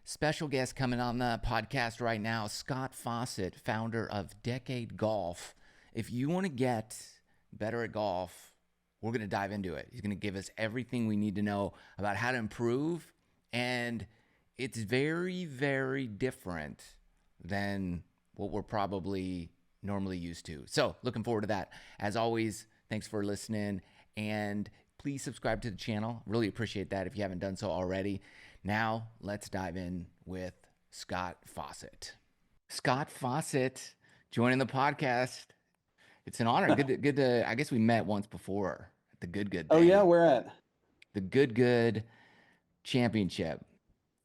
Special guest coming on the podcast right now, Scott Fawcett, founder of Decade Golf. If you want to get better at golf, we're going to dive into it. He's going to give us everything we need to know about how to improve. And it's very, very different than what we're probably normally used to. So looking forward to that. As always, thanks for listening. And please subscribe to the channel. Really appreciate that if you haven't done so already. Now, let's dive in with Scott Fawcett. Scott Fawcett joining the podcast. It's an honor. Good to I guess we met once before at the Good Oh yeah, thing. where at? The Good Championship.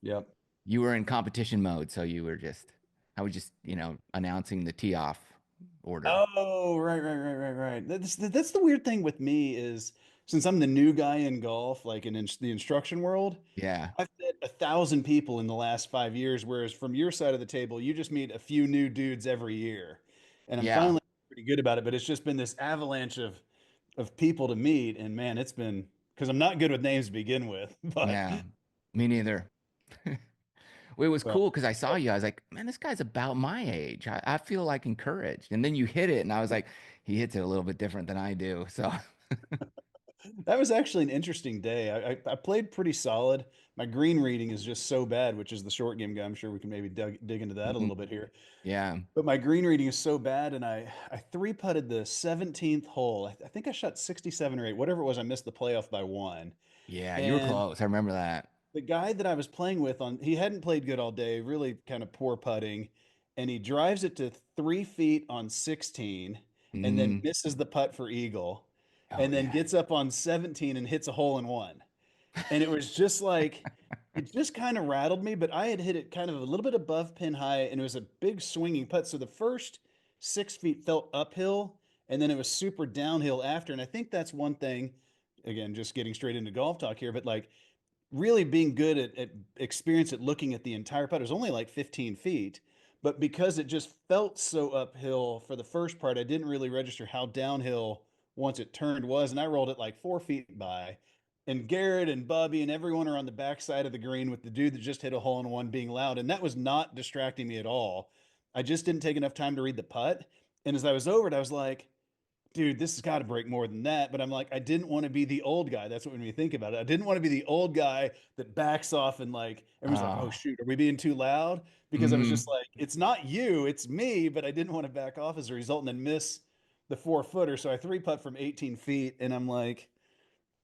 Yep. You were in competition mode, so I was just, announcing the tee off order. Oh, right. That's the weird thing with me is since I'm the new guy in golf, like in the instruction world, Yeah. I've met 1,000 people in the last 5 years, whereas from your side of the table, you just meet a few new dudes every year. And I'm Yeah. finally pretty good about it, but it's just been this avalanche of people to meet, and man, it's been because I'm not good with names to begin with, but Yeah. Me neither. Well, it was well, cool because I saw you. I was like, man, this guy's about my age. I feel like encouraged. And then you hit it, and I was like, he hits it a little bit different than I do. So, that was actually an interesting day. I played pretty solid. My green reading is just so bad, which is the short game guy. I'm sure we can maybe dig into that a mhm, little bit here. yeah. But my green reading is so bad, and I three putted the 17th hole. I think I shot 67 or 8, whatever it was. I missed the playoff by one. Yeah. You were And close. I remember that. the guy that I was playing with he hadn't played good all day, really kind of poor putting, and he drives it to 3 feet on 16 and then Mm. misses the putt for eagle Oh, and then yeah. gets up on 17 and hits a hole in one. And it was just like, it just kind of rattled me, but I had hit it kind of a little bit above pin high and it was a big swinging putt. So the first 6 feet felt uphill and then it was super downhill after. And I think that's one thing, again, just getting straight into golf talk here, but like really being good at experience at looking at the entire putt. It was only like 15 feet, but because it just felt so uphill for the first part, I didn't really register how downhill once it turned was, and I rolled it like 4 feet by. And Garrett and Bubby and everyone are on the backside of the green with the dude that just hit a hole in one being loud, and that was not distracting me at all. I just didn't take enough time to read the putt, and as I was over it, I was like, dude, this has got to break more than that. But I'm like, I didn't want to be the old guy. That's what made me think about it. I didn't want to be the old guy that backs off and like everyone's like, oh Oh, shoot, are we being too loud? Because I was just mm. like, it's not you, it's me. But I didn't want to back off as a result and then miss the 4 footer. So I three putt from 18 feet, and I'm like,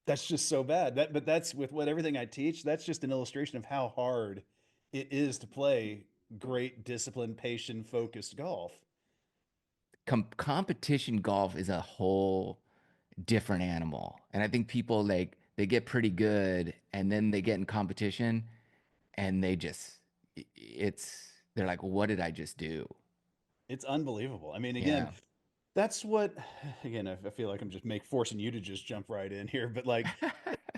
that's just so bad. But that's with what everything I teach. That's just an illustration of how hard it is to play great, disciplined, patient, focused golf. Competition golf is a whole different animal. And I think people like they get pretty good and then they get in competition and they're like, what did I just do? It's unbelievable. I mean, again, Yeah. that's what, again, I feel like I'm just forcing you to just jump right in here, but like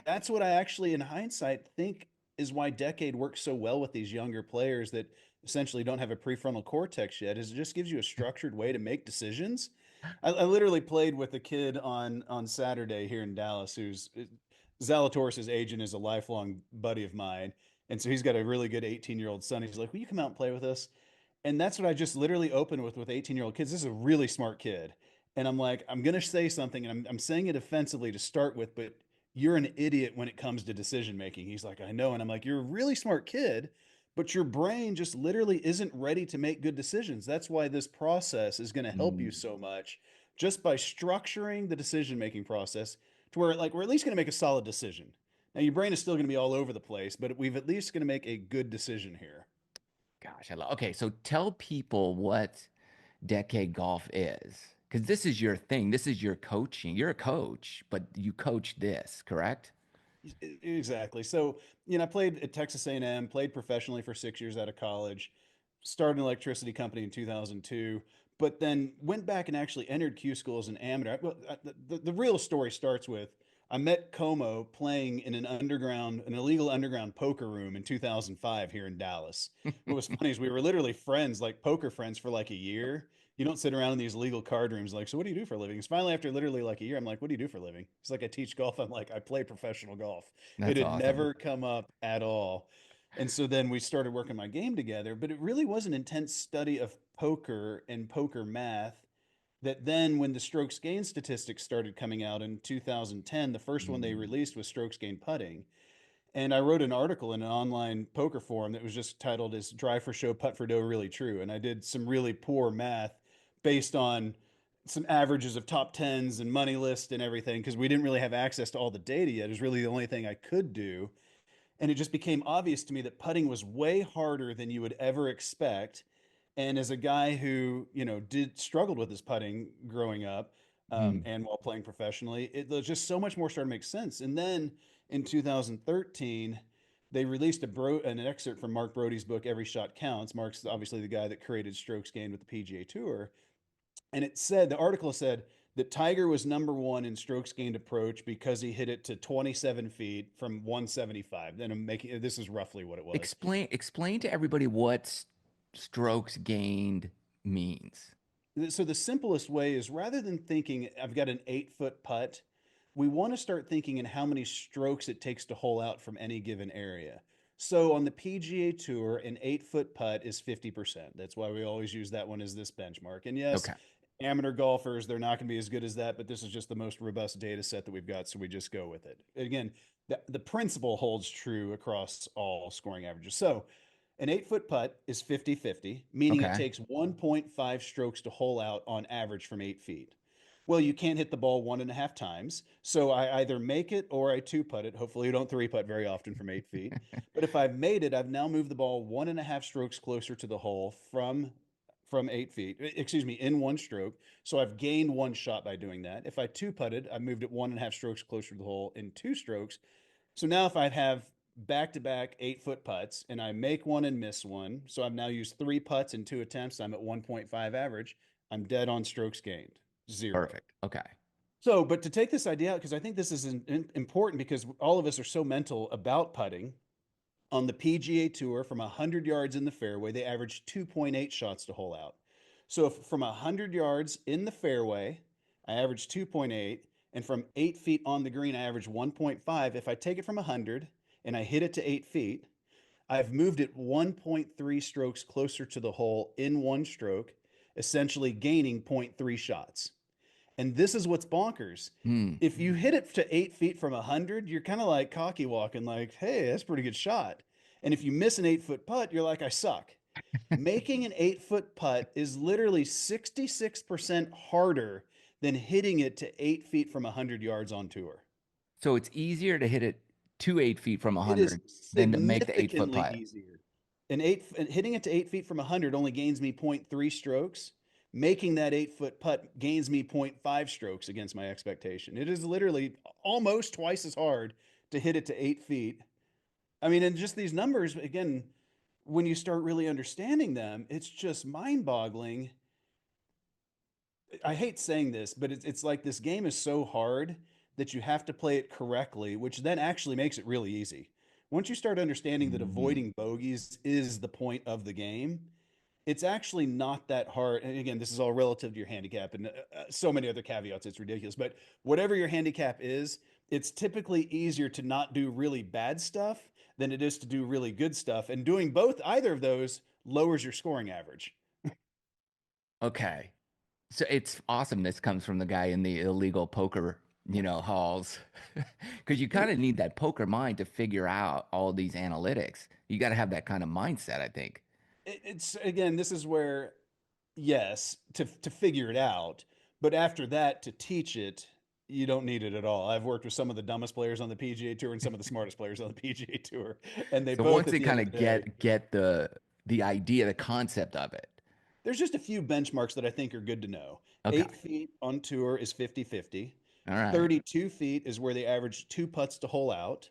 that's what I actually, in hindsight, think is why Decade works so well with these younger players that essentially don't have a prefrontal cortex yet, is it just gives you a structured way to make decisions. I literally played with a kid on Saturday here in Dallas who's Zalatoris' agent is a lifelong buddy of mine. And so he's got a really good 18-year-old son. He's like, will you come out and play with us? And that's what I just literally opened with 18-year-old kids. This is a really smart kid. And I'm like, I'm going to say something, and I'm saying it offensively to start with, but you're an idiot when it comes to decision making. He's like, I know. And I'm like, you're a really smart kid, but your brain just literally isn't ready to make good decisions. That's why this process is going to help you Mm, so much just by structuring the decision making process to where like we're at least going to make a solid decision. Now your brain is still going to be all over the place, but we've at least going to make a good decision here. gosh, I love. Okay, so tell people what decade golf is, because this is your thing. This is your coaching. You're a coach, but you coach this, correct? Exactly. So, I played at Texas A&M, played professionally for 6 years out of college, started an electricity company in 2002, but then went back and actually entered Q school as an amateur. Well, the real story starts with I met Como playing in an illegal underground poker room in 2005 here in Dallas. What was funny is we were literally friends, like poker friends for like a year. You don't sit around in these illegal card rooms like, so what do you do for a living? It's finally after literally like a year, I'm like, what do you do for a living? It's like I teach golf. I'm like, I play professional golf. It That's had awesome. never come up at all. And so then we started working my game together, but it really was an intense study of poker and poker math that then when the strokes gained statistics started coming out in 2010, the first one they Mm. released was strokes gained putting. And I wrote an article in an online poker forum that was just titled "Is Drive for Show, Putt for Dough Really True?" And I did some really poor math based on some averages of top tens and money list and everything because we didn't really have access to all the data yet. It was really the only thing I could do. And it just became obvious to me that putting was way harder than you would ever expect. And as a guy who, did struggled with his putting growing up, Mm. and while playing professionally, it was just so much more started to make sense. And then in 2013, they released an excerpt from Mark Brody's book, Every Shot Counts. Mark's obviously the guy that created strokes gained with the PGA Tour. And the article said that Tiger was number one in strokes gained approach because he hit it to 27 feet from 175. Then I'm making this is roughly what it was. Explain to everybody what strokes gained means. So the simplest way is rather than thinking I've got an 8 foot putt, we want to start thinking in how many strokes it takes to hole out from any given area. So on the PGA Tour, an 8 foot putt is 50%. That's why we always use that one as this benchmark. And yes, Okay. amateur golfers, they're not going to be as good as that, but this is just the most robust data set that we've got. So we just go with it. Again, the principle holds true across all scoring averages. So an 8 foot putt is 50-50, meaning it Okay. takes 1.5 strokes to hole out on average from 8 feet. Well, you can't hit the ball 1.5 times. So I either make it or I two putt it. Hopefully, you don't three putt very often from 8 feet. But if I've made it, I've now moved the ball 1.5 strokes closer to the hole from 8 feet. Excuse me, in one stroke. So I've gained one shot by doing that. If I two putted, I moved it 1.5 strokes closer to the hole in 2 strokes. So now if I have back to back 8 foot putts and I make one and miss one, so I've now used 3 putts in 2 attempts. I'm at 1.5 average. I'm dead on strokes gained, 0. Perfect. Okay. So, but to take this idea out, because I think this is important because all of us are so mental about putting. On the PGA Tour, from 100 yards in the fairway, they average 2.8 shots to hole out. So, if from 100 yards in the fairway, I average 2.8, and from 8 feet on the green, I average 1.5. If I take it from 100 and I hit it to 8 feet, I've moved it 1.3 strokes closer to the hole in one stroke, essentially gaining zero point 0.3 shots. And this is what's bonkers. Hmm. If you hit it to 8 feet from 100, you're kind of like cocky walking, like, hey, that's a pretty good shot. And if you miss an 8 foot putt, you're like, I suck. Making an 8 foot putt is literally 66% harder than hitting it to 8 feet from 100 yards on tour. So it's easier to hit it to 8 feet from It is 100 than to make the 8 foot significantly putt. easier. Hitting it to 8 feet from 100 only gains me zero point 0.3 strokes. Making that 8 foot putt gains me zero point 0.5 strokes against my expectation. It is literally almost twice as hard to hit it to 8 feet. I mean, and just these numbers, again, when you start really understanding them, it's just mind boggling. I hate saying this, but it's like this game is so hard that you have to play it correctly, which then actually makes it really easy. Once you start understanding that Mhm. avoiding bogeys is the point of the game, it's actually not that hard. And again, this is all relative to your handicap and so many other caveats. It's ridiculous. But whatever your handicap is, it's typically easier to not do really bad stuff than it is to do really good stuff. And doing either of those lowers your scoring average. Okay. So it's awesome this comes from the guy in the illegal poker, halls. Because you kind of need that poker mind to figure out all these analytics. You got to have that kind of mindset, I think. It's again, this is where yes, to figure it out, but after that to teach it, you don't need it at all. I've worked with some of the dumbest players on the PGA Tour and some of the smartest players on the PGA Tour, and they So both once at they the end kind of the of day, get the idea, the concept of it. there's just a few benchmarks that I think are good to know. Okay. 8 feet on tour is 50-50. All right. 32 feet is where they average 2 putts to hole out.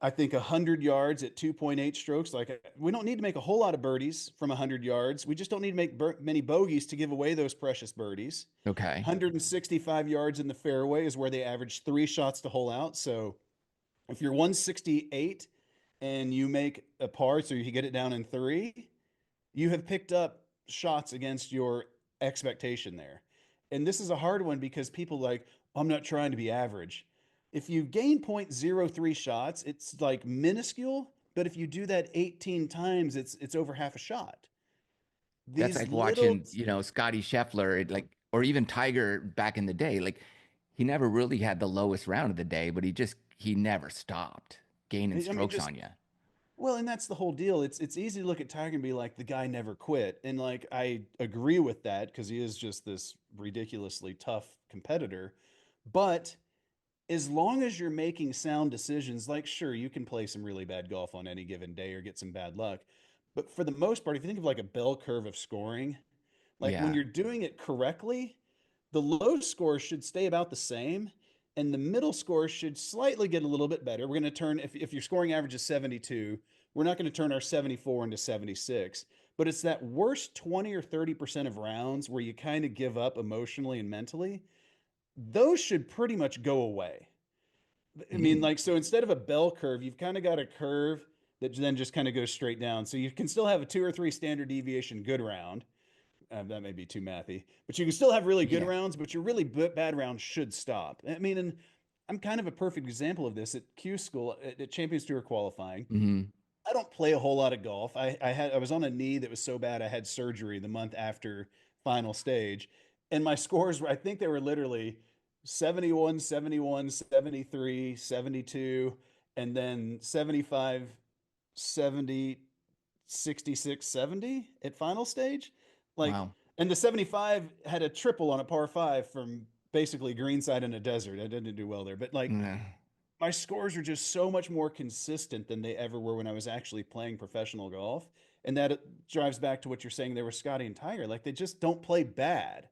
I think 100 yards at 2.8 strokes. We don't need to make a whole lot of birdies from 100 yards. We just don't need to make many bogeys to give away those precious birdies. Okay. 165 yards in the fairway is where they average 3 shots to hole out. So if you're 168 and you make a par, so you get it down in three, you have picked up shots against your expectation there. And this is a hard one because people like, I'm not trying to be average. If you gain 0.03 shots, it's like minuscule, But if you do that 18 times, it's over half a shot. That's These like little watching, Scotty Scheffler, or even Tiger back in the day. Like he never really had the lowest round of the day, but he never stopped gaining I mean, strokes just on you. well, and that's the whole deal. It's easy to look at Tiger and be like, the guy never quit. And like I agree with that because he is just this ridiculously tough competitor. But as long as you're making sound decisions, like sure, you can play some really bad golf on any given day or get some bad luck. But for the most part, if you think of like a bell curve of scoring, like when Yeah. you're doing it correctly, the low score should stay about the same, and the middle score should slightly get a little bit better. We're going to turn, if your scoring average is 72, we're not going to turn our 74 into 76. But it's that worst 20 or 30% of rounds where you kind of give up emotionally and mentally. Those should pretty much go away. I mean, Mm, like, so instead of a bell curve, you've kind of got a curve that then just kind of goes straight down. So you can still have a 2 or 3 standard deviation good round, that may be too mathy, but you can still have really good yeah. rounds, but your really bad rounds should stop. I mean, and I'm kind of a perfect example of this at Q school at Champions Tour qualifying. Hmm. I don't play a whole lot of golf. I was on a knee that was so bad I had surgery the month after final stage, and my scores were, I think they were literally 71, 71, 73, 72, and then 75, 70, 66, 70 at final stage. Like, Wow. and the 75 had a triple on a par five from basically greenside in a desert. I didn't do well there, but like Yeah. my scores are just so much more consistent than they ever were when I was actually playing professional golf. And that drives back to what you're saying there with Scotty and Tiger. Like they just don't play bad.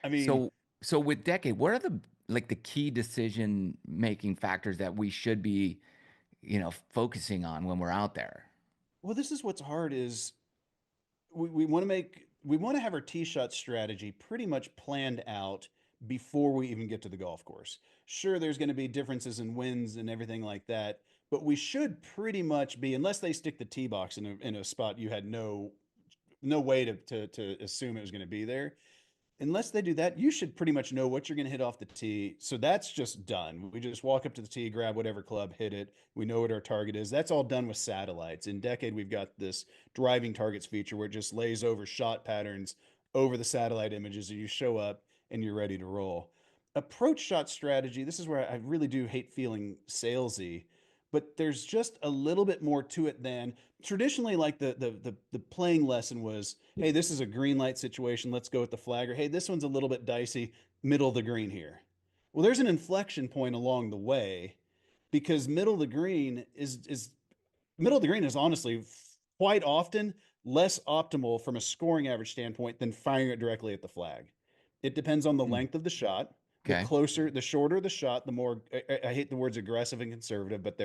I mean, So, so with Decade, what are the key decision making factors that we should be, focusing on when we're out there? well, this is what's hard is we want to we want to have our tee shot strategy pretty much planned out before we even get to the golf course. Sure, there's going to be differences in winds and everything like that, but we should pretty much be, unless they stick the tee box in a spot you had no way to assume it was going to be there, unless they do that, you should pretty much know what you're going to hit off the tee. So that's just done. We just walk up to the tee, grab whatever club, hit it. We know what our target is. That's all done with satellites. In Decade, we've got this driving targets feature where it just lays over shot patterns over the satellite images. So you show up and you're ready to roll. Approach shot strategy. This is where I really do hate feeling salesy, but there's just a little bit more to it than traditionally. Like the playing lesson was, hey, this is a green light situation. Let's go with the flagger. Hey, this one's a little bit dicey, middle of the green here. Well, there's an inflection point along the way because middle of the green is honestly quite often less optimal from a scoring average standpoint than firing it directly at the flag. It depends on the Mm, length of the shot. okay. The shorter the shot, the more, I hate the words aggressive and conservative, but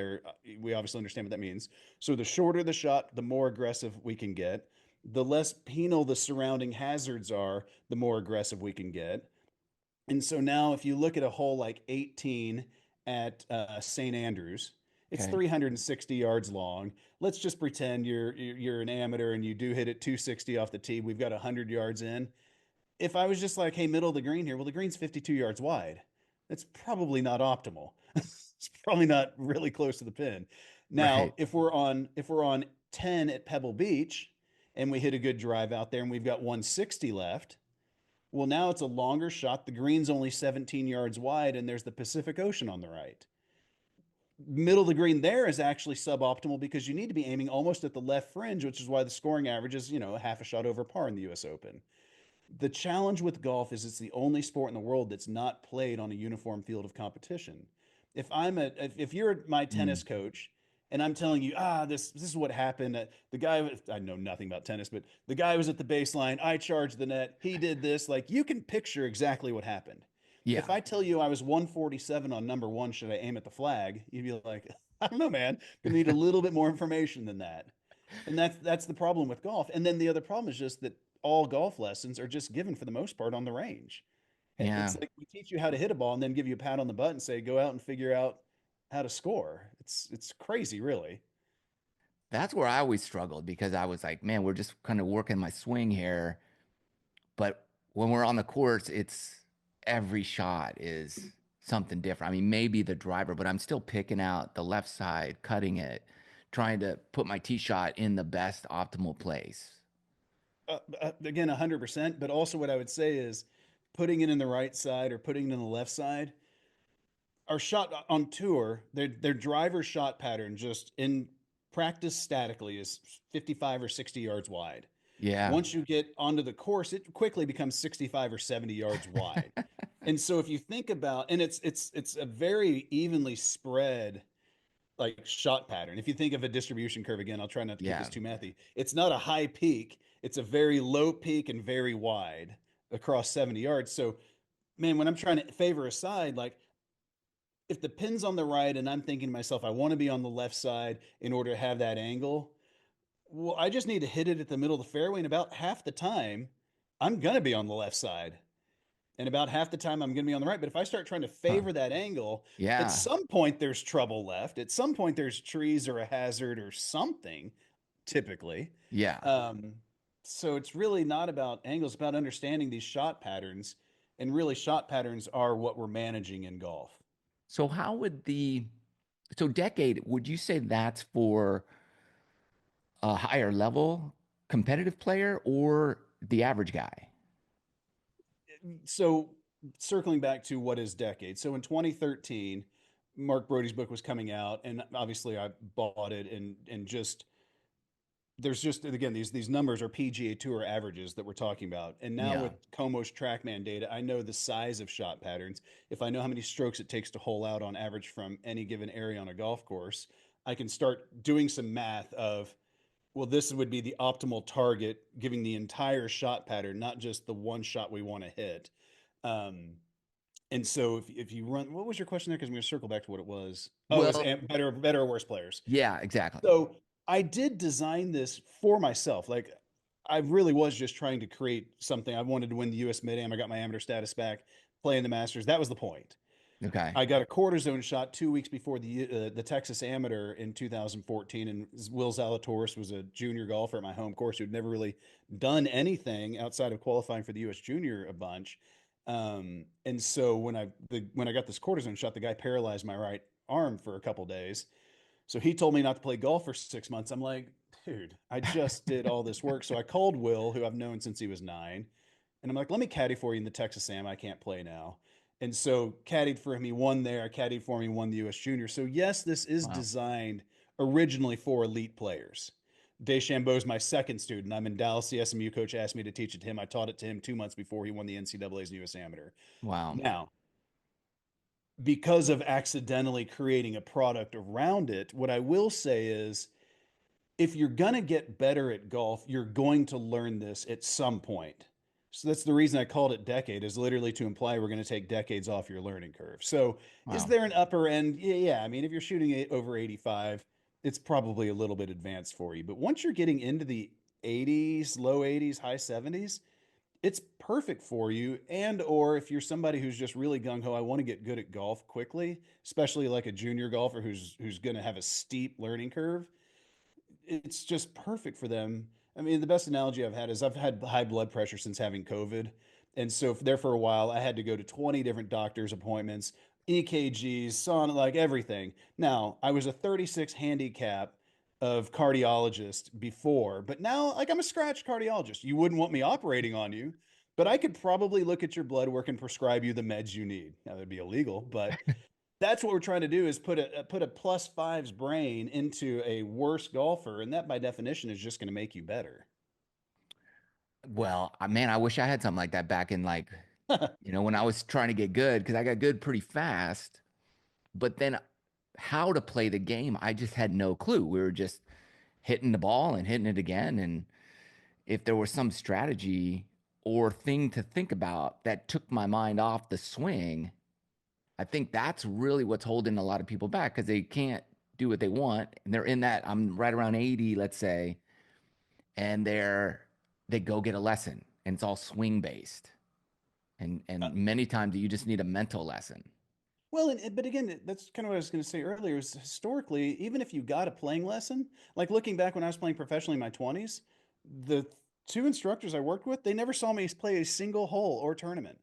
we obviously understand what that means. So the shorter the shot, the more aggressive we can get. The less penal the surrounding hazards are, the more aggressive we can get. And so now, if you look at a hole like 18 at St. Andrews, it's Okay. 360 yards long. Let's just pretend you're an amateur and you do hit it 260 off the tee. We've got 100 yards in. If I was just like, hey, middle of the green here, well, the green's 52 yards wide. That's probably not optimal. It's probably not really close to the pin. Now, Right. if we're on 10 at Pebble Beach and we hit a good drive out there and we've got 160 left, well, now it's a longer shot. The green's only 17 yards wide, and there's the Pacific Ocean on the right. Middle of the green there is actually suboptimal because you need to be aiming almost at the left fringe, which is why the scoring average is, half a shot over par in the US Open. The challenge with golf is it's the only sport in the world that's not played on a uniform field of competition. If you're my Mm, tennis coach and I'm telling you, this is what happened. The guy, I know nothing about tennis, but the guy was at the baseline. I charged the net. He did this. Like you can picture exactly what happened. If yeah. I tell you I was 147 on number one, should I aim at the flag? You'd be like, I don't know, man. Gonna need a little bit more information than that. And that's the problem with golf. And then the other problem is just that all golf lessons are just given for the most part on the range. Yeah. It's like we teach you how to hit a ball and then give you a pat on the butt and say, go out and figure out how to score. It's crazy, really. That's where I always struggled because I was like, man, we're just kind of working my swing here. But when we're on the course, it's every shot is something different. I mean, maybe the driver, but I'm still picking out the left side, cutting it. trying to put my tee shot in the best optimal place. Again, 100%. But also, what I would say is putting it in the right side or putting it in the left side. Our shot on tour, their driver shot pattern just in practice statically is 55 or 60 yards wide. Yeah. Once you get onto the course, it quickly becomes 65 or 70 yards wide. And so if you think about, and it's a very evenly spread like shot pattern. If you think of a distribution curve again, I'll try not to keep Yeah. this too mathy. It's not a high peak, it's a very low peak and very wide across 70 yards. So man, when I'm trying to favor a side, like if the pin's on the right and I'm thinking to myself, I want to be on the left side in order to have that angle, well, I just need to hit it at the middle of the fairway. And about half the time, I'm going to be on the left side. And about half the time, I'm going to be on the right. But if I start trying to Huh. favor that angle, at Yeah. some point, there's trouble left. At some point, there's trees or a hazard or something, typically. Yeah. Um, so it's really not about angles, it's about understanding these shot patterns. And really, shot patterns are what we're managing in golf. So how would so decade, would you say that's for a higher level competitive player or the average guy? So circling back to what is decade. So in 2013, Mark Brody's book was coming out, and obviously I bought it and just there's just again these numbers are PGA Tour averages that we're talking about. And now Yeah. with Como's TrackMan data, I know the size of shot patterns. If I know how many strokes it takes to hole out on average from any given area on a golf course, I can start doing some math of well, this would be the optimal target, giving the entire shot pattern, not just the one shot we want to hit. Um, and so if you run, what was your question there? Because I'm going to circle back to what it was. Oh, it was Well, better or worse players. yeah, exactly. So I did design this for myself. Like I really was just trying to create something. I wanted to win the U.S. Mid Am. I got my amateur status back, playing the Masters. That was the point. Okay. I got a cortisone shot 2 weeks before the Texas Amateur in 2014, and Will Zalatoris was a junior golfer at my home course who'd never really done anything outside of qualifying for the U.S. Junior a bunch. And so when I got this cortisone shot, the guy paralyzed my right arm for a couple days. So he told me not to play golf for 6 months. I'm like, dude, I just did all this work. So I called Will, who I've known since he was 9, and I'm like, let me caddy for you in the Texas Am. I can't play now. And so caddied for him. He won there. Caddied for him. He won the U.S. Junior. So yes, this is Wow. designed originally for elite players. DeChambeau's my second student. I'm in Dallas. The SMU coach asked me to teach it to him. I taught it to him 2 months before he won the NCAA's and U.S. Amateur. Wow. Now, because of accidentally creating a product around it, what I will say is if you're going to get better at golf, you're going to learn this at some point. So that's the reason I called it decade, is literally to imply we're going to take decades off your learning curve. So is Wow. there an upper end? Yeah, yeah. I mean, if you're shooting over 85, it's probably a little bit advanced for you. But once you're getting into the 80s, low 80s, high 70s, it's perfect for you. And or if you're somebody who's just really gung ho, I want to get good at golf quickly, especially like a junior golfer who's going to have a steep learning curve, it's just perfect for them. I mean, the best analogy I've had is I've had high blood pressure since having COVID. And so there for a while, I had to go to 20 different doctor's appointments, EKGs, sauna, like everything. Now, I was a 36 handicap of cardiologist before, but now, like, I'm a scratch cardiologist. You wouldn't want me operating on you, but I could probably look at your blood work and prescribe you the meds you need. Now, that'd be illegal, but that's what we're trying to do is put a plus fives brain into a worse golfer, and that by definition is just going to make you better. Well, man, I wish I had something like that back in when I was trying to get good because I got good pretty fast. But then how to play the game, I just had no clue. We were just hitting the ball and hitting it again. And if there was some strategy or thing to think about that took my mind off the swing, I think that's really what's holding a lot of people back because they can't do what they want. And they're in that, I'm right around 80, let's say, and they go get a lesson and it's all swing based. Uh, And many times you just need a mental lesson. well, but again, that's kind of what I was going to say earlier. Is historically, even if you got a playing lesson, like looking back when I was playing professionally in my 20s, the two instructors I worked with, they never saw me play a single hole or tournament.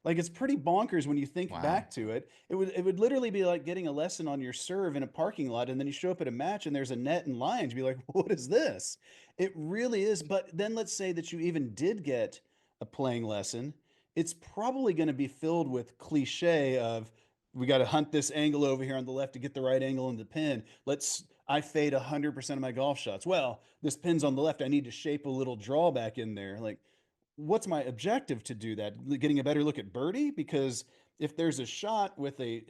Like it's pretty bonkers when you think Wow. back to it. It would literally be like getting a lesson on your serve in a parking lot, and then you show up at a match and there's a net and lines. You'd be like, what is this? It really is. But then let's say that you even did get a playing lesson. It's probably going to be filled with cliche of we got to hunt this angle over here on the left to get the right angle in the pin. I fade 100% of my golf shots. Well, this pin's on the left. I need to shape a little drawback in there. Like what's my objective to do that? Getting a better look at birdie? Because if there's a shot with a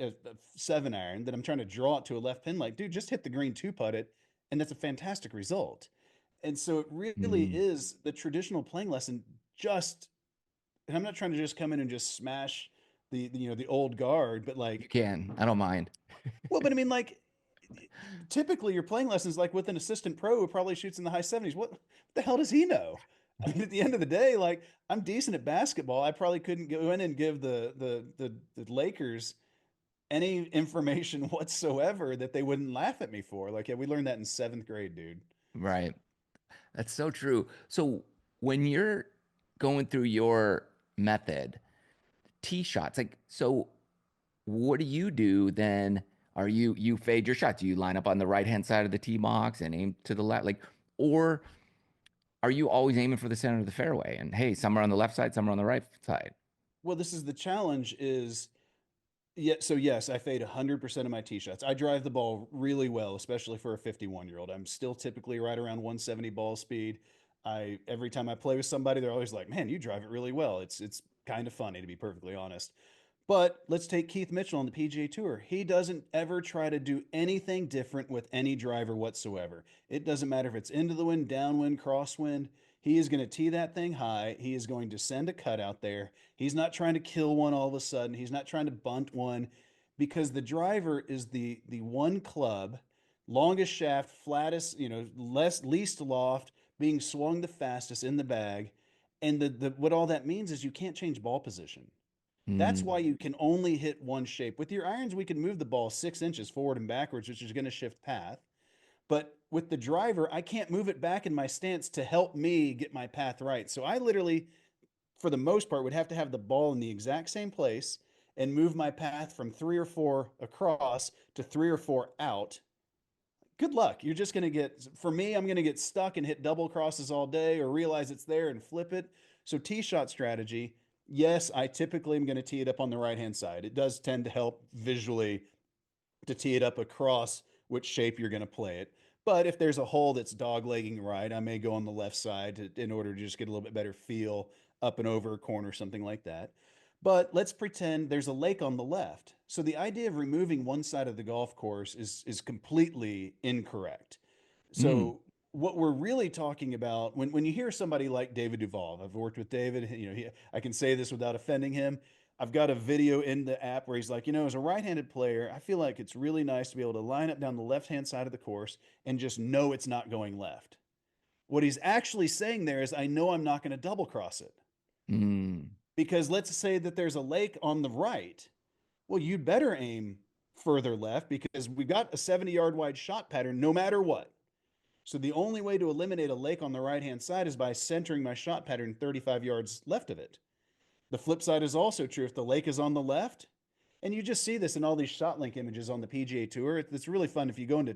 7 iron that I'm trying to draw it to a left pin, like, dude, just hit the green two putt it, and that's a fantastic result. And so it really Mm. is the traditional playing lesson. Just, and I'm not trying to just come in and just smash the old guard, but You like, can. I don't mind. well, but I mean, like, typically your playing lessons like with an assistant pro who probably shoots in the high 70s. What the hell does he know? I mean, at the end of the day, like I'm decent at basketball. I probably couldn't go in and give the Lakers any information whatsoever that they wouldn't laugh at me for. Like, yeah, we learned that in seventh grade, dude. Right. That's so true. So when you're going through your method, tee shots, like, so what do you do then? Are you fade your shot? Do you line up on the right hand side of the tee box and aim to the left? Like, or are you always aiming for the center of the fairway? And hey, some are on the left side, some are on the right side. Well, this is the challenge is yeah, so yes, I fade 100% of my tee shots. I drive the ball really well, especially for a 51-year-old. I'm still typically right around 170 ball speed. I every time I play with somebody, they're always like, "Man, you drive it really well." It's kind of funny to be perfectly honest. But let's take Keith Mitchell on the PGA Tour. He doesn't ever try to do anything different with any driver whatsoever. It doesn't matter if it's into the wind, downwind, crosswind. He is going to tee that thing high. He is going to send a cut out there. He's not trying to kill one all of a sudden. He's not trying to bunt one because the driver is the one club, longest shaft, flattest, least loft, being swung the fastest in the bag. And the what all that means is you can't change ball position. That's Mm, why you can only hit one shape. With your irons, we can move the ball 6 inches forward and backwards, which is going to shift path. But with the driver, I can't move it back in my stance to help me get my path right. So I literally, for the most part, would have to have the ball in the exact same place and move my path from 3 or 4 across to 3 or 4 out. Good luck. You're just going to get, for me, I'm going to get stuck and hit double crosses all day or realize it's there and flip it. So, tee shot strategy, yes, I typically am going to tee it up on the right hand side. It does tend to help visually to tee it up across which shape you're going to play it. But if there's a hole that's doglegging right, I may go on the left side in order to just get a little bit better feel up and over a corner, something like that. But let's pretend there's a lake on the left. So the idea of removing one side of the golf course is completely incorrect. mm, So what we're really talking about when you hear somebody like David Duval, I've worked with David, I can say this without offending him. I've got a video in the app where he's like, as a right-handed player, I feel like it's really nice to be able to line up down the left-hand side of the course and just know it's not going left. What he's actually saying there is, I know I'm not going to double cross it. mm, Because let's say that there's a lake on the right. Well, you'd better aim further left because we've got a 70-yard wide shot pattern no matter what. So the only way to eliminate a lake on the right-hand side is by centering my shot pattern 35 yards left of it. The flip side is also true. If the lake is on the left, and you just see this in all these shot link images on the PGA Tour, it's really fun. If you go into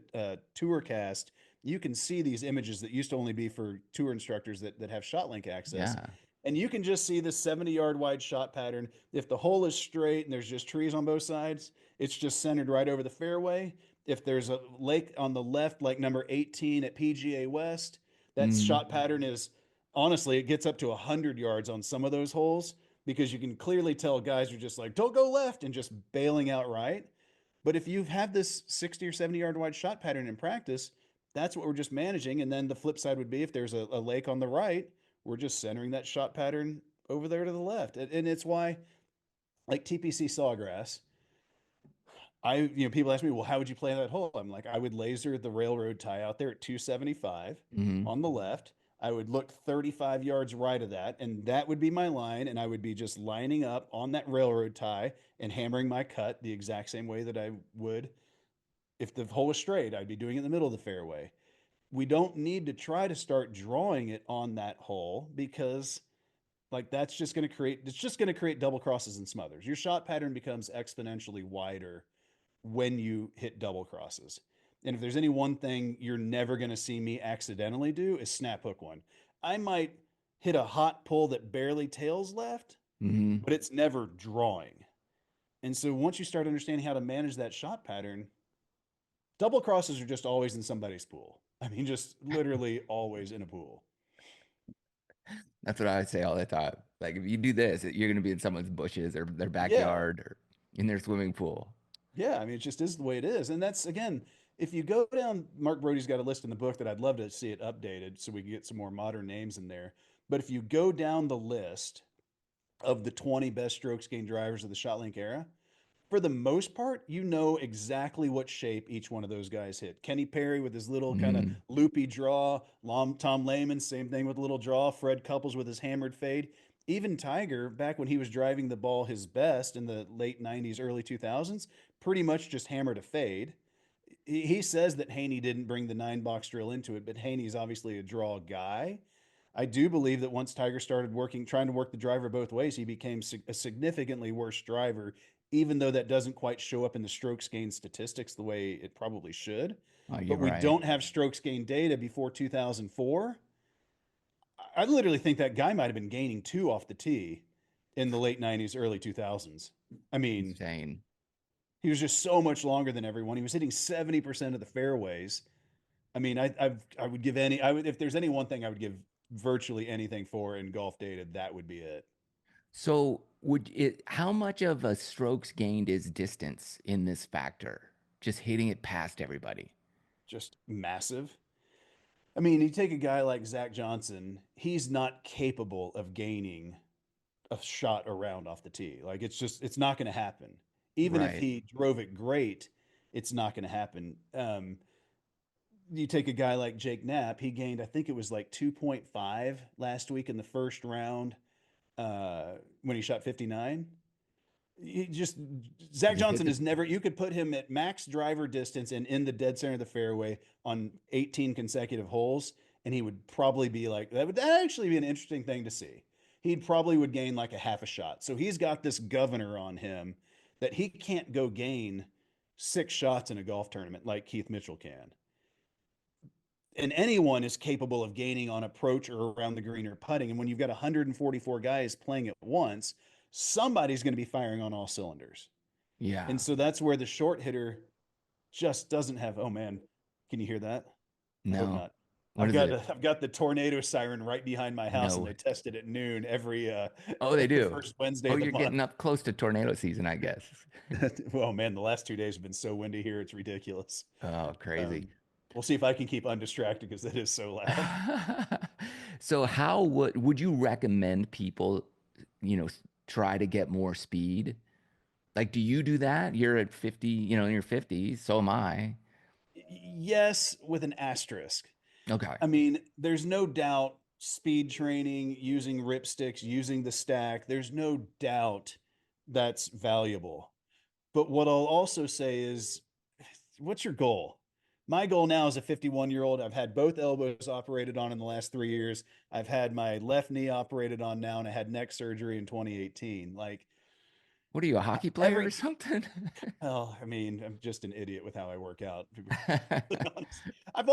Tourcast, you can see these images that used to only be for tour instructors that have shot link access. yeah. And you can just see this 70-yard wide shot pattern. If the hole is straight and there's just trees on both sides, it's just centered right over the fairway. If there's a lake on the left, like number 18 at PGA West, that Mm, shot pattern is honestly, it gets up to 100 yards on some of those holes because you can clearly tell guys are just like, don't go left and just bailing out right. But if you have this 60 or 70-yard wide shot pattern in practice, that's what we're just managing. And then the flip side would be if there's a lake on the right, we're just centering that shot pattern over there to the left. And it's why, like TPC Sawgrass, people ask me, well, how would you play that hole? I'm like, I would laser the railroad tie out there at 275 mm, on the left. I would look 35 yards right of that, and that would be my line. And I would be just lining up on that railroad tie and hammering my cut the exact same way that I would if the hole was straight. I'd be doing it in the middle of the fairway. We don't need to try to start drawing it on that hole because Like that's just going to create it's just going to create double crosses and smothers. Your shot pattern becomes exponentially wider when you hit double crosses. And if there's any one thing you're never going to see me accidentally do is snap hook one. I might hit a hot pull that barely tails left, Hmm. but it's never drawing. And so once you start understanding how to manage that shot pattern, double crosses are just always in somebody's pool. I mean, just literally always in a pool. That's what I would say all the time. Like if you do this, you're going to be in someone's bushes or their Yeah. backyard or in their swimming pool. Yeah. I mean, it just is the way it is. And that's, again, if you go down, Mark Brody's got a list in the book that I'd love to see it updated so we can get some more modern names in there. But if you go down the list of the 20 best strokes gain drivers of the ShotLink era, for the most part, you know exactly what shape each one of those guys hit. Kenny Perry with his little kind of Hmm. loopy draw, Tom Lehman, same thing with a little draw, Fred Couples with his hammered fade. Even Tiger, back when he was driving the ball his best in the late 90s, early 2000s, pretty much just hammered a fade. He says that Haney didn't bring the 9 box drill into it, but Haney's obviously a draw guy. I do believe that once Tiger started trying to work the driver both ways, he became a significantly worse driver, even though that doesn't quite show up in the strokes gain statistics the way it probably should. Oh, But you're we right. don't have strokes gain data before 2004. I literally think that guy might have been gaining two off the tee in the late 90s, early 2000s. I mean, Insane. he was just so much longer than everyone. He was hitting 70% of the fairways. I mean, I would give any I would if there's any one thing I would give virtually anything for in golf data, that would be it. So how much of a strokes gained is distance in this factor? Just hitting it past everybody. Just massive. I mean, you take a guy like Zach Johnson, he's not capable of gaining a shot around off the tee. Like it's not going to happen. Even if Right. he drove it great, it's not going to happen. You take a guy like Jake Knapp, he gained, I think it was like 2.5 last week in the first round when he shot 59. He just Zach Just hit Johnson the is never. You could put him at max driver distance and in the dead center of the fairway on 18 consecutive holes, and he would probably be like that. Would that actually be an interesting thing to see? He'd probably would gain like a half a shot. So he's got this governor on him that he can't go gain 6 shots in a golf tournament like Keith Mitchell can. And anyone is capable of gaining on approach or around the green or putting. And when you've got 144 guys playing at once, somebody's going to be firing on all cylinders. And Yeah. so that's where the short hitter just doesn't have. Oh man, can you hear that? I hope No. not. What is it? I've got the tornado siren right behind my house, and No. they test it at noon every Oh, they the do. first Wednesday Oh, of the you're month. getting up close to tornado season, I guess. Well, man, the last 2 days have been so windy here; it's ridiculous. Oh, crazy. Um, we'll see if I can keep undistracted because it is so loud. So how would you recommend people, try to get more speed? Like, do you do that? You're at 50, in your 50s, so am I. Yes, with an asterisk. Okay. I mean, there's no doubt speed training, using ripsticks, using the stack, there's no doubt that's valuable. But what I'll also say is, what's your goal? My goal now as a 51-year-old, I've had both elbows operated on in the last 3 years. I've had my left knee operated on now, and I had neck surgery in 2018. Like What are you, a hockey player or every something? well, I mean, I'm just an idiot with how I work out, to be completely honest. I've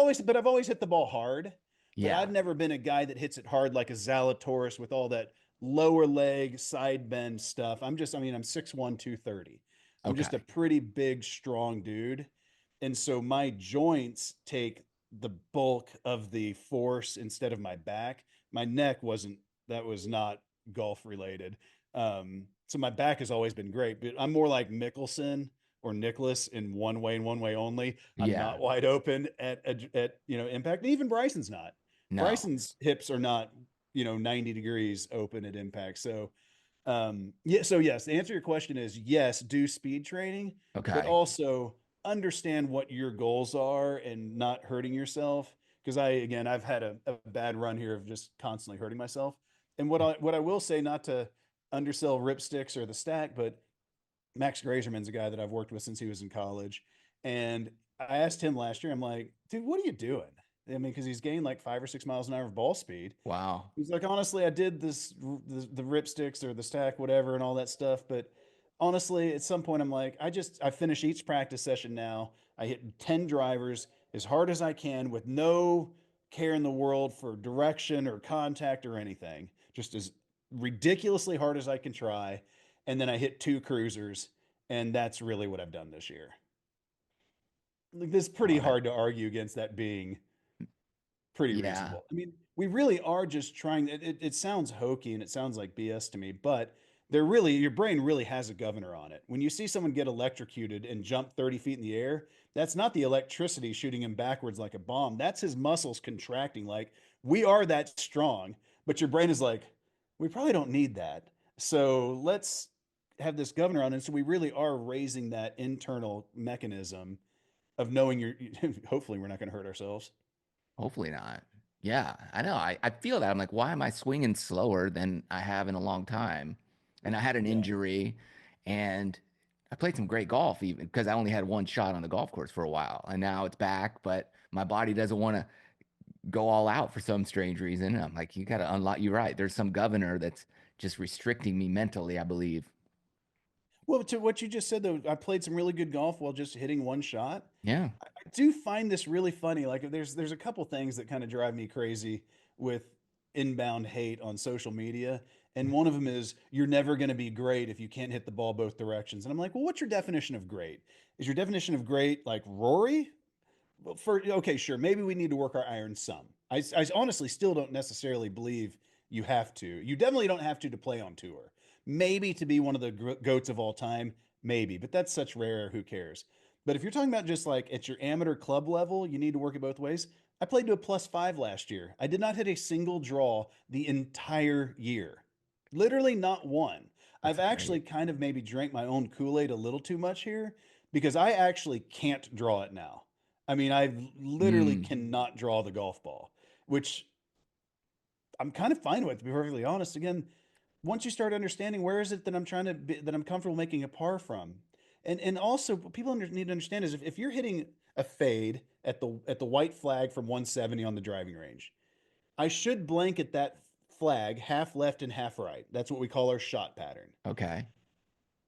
always hit the ball hard, but Yeah. I've never been a guy that hits it hard like a Zalatoris with all that lower leg side bend stuff. I'm 6'1", 230. I'm just a Okay. pretty big, strong dude. And so my joints take the bulk of the force instead of my back. My neck wasn't, that was not golf related. So my back has always been great, but I'm more like Mickelson or Nicholas in one way and one way only. I'm Yeah. not wide open at impact. And even Bryson's not. No. Bryson's hips are not 90 degrees open at impact. So yeah, so yes, the answer to your question is yes, do speed training, but Okay. also understand what your goals are and not hurting yourself. Because I've had a bad run here of just constantly hurting myself. And what I will say, not to undersell ripsticks or the stack, but Max Grazerman's a guy that I've worked with since he was in college. And I asked him last year, I'm like, dude, what are you doing? I mean, because he's gained like 5 or 6 miles an hour of ball speed. Wow. He's like, honestly, I did the ripsticks or the stack, whatever, and all that stuff. But honestly, at some point, I'm like, I finish each practice session now. I hit 10 drivers as hard as I can with no care in the world for direction or contact or anything, just as ridiculously hard as I can try. And then I hit two cruisers, and that's really what I've done this year. Like, this is pretty Love it. hard to argue against that being pretty Yeah. reasonable. I mean, we really are just trying. It sounds hokey and it sounds like BS to me, but your brain really has a governor on it. When you see someone get electrocuted and jump 30 feet in the air, that's not the electricity shooting him backwards like a bomb. That's his muscles contracting. Like, we are that strong, but your brain is like, we probably don't need that. So let's have this governor on it. So we really are raising that internal mechanism of knowing hopefully we're not going to hurt ourselves. Hopefully not. Yeah, I know. I feel that. I'm like, why am I swinging slower than I have in a long time? And I had an Yeah. injury and I played some great golf even because I only had one shot on the golf course for a while. And now it's back, but my body doesn't want to go all out for some strange reason. And I'm like, you got to unlock. You're right. There's some governor that's just restricting me mentally, I believe. Well, to what you just said, though, I played some really good golf while just hitting one shot. Yeah. I do find this really funny. Like, there's a couple things that kind of drive me crazy with inbound hate on social media, and one of them is you're never going to be great if you can't hit the ball both directions. And I'm like, well, what's your definition of great? Is your definition of great like Rory? Well, okay, sure, maybe we need to work our iron some. I honestly still don't necessarily believe you have to. You definitely don't have to play on tour. Maybe to be one of the goats of all time, maybe, but that's such rare. Who cares? But if you're talking about just like at your amateur club level, you need to work it both ways. I played to a +5 last year. I did not hit a single draw the entire year. Literally not one. That's I've great. actually kind of maybe drank my own Kool-Aid a little too much here because I actually can't draw it now. I mean, I literally Mm. cannot draw the golf ball, which I'm kind of fine with, to be perfectly honest. Again, once you start understanding where is it that that I'm comfortable making a par from, and also what people need to understand is if you're hitting a fade at the white flag from 170 on the driving range, I should blanket that flag half left and half right. That's what we call our shot pattern. Okay.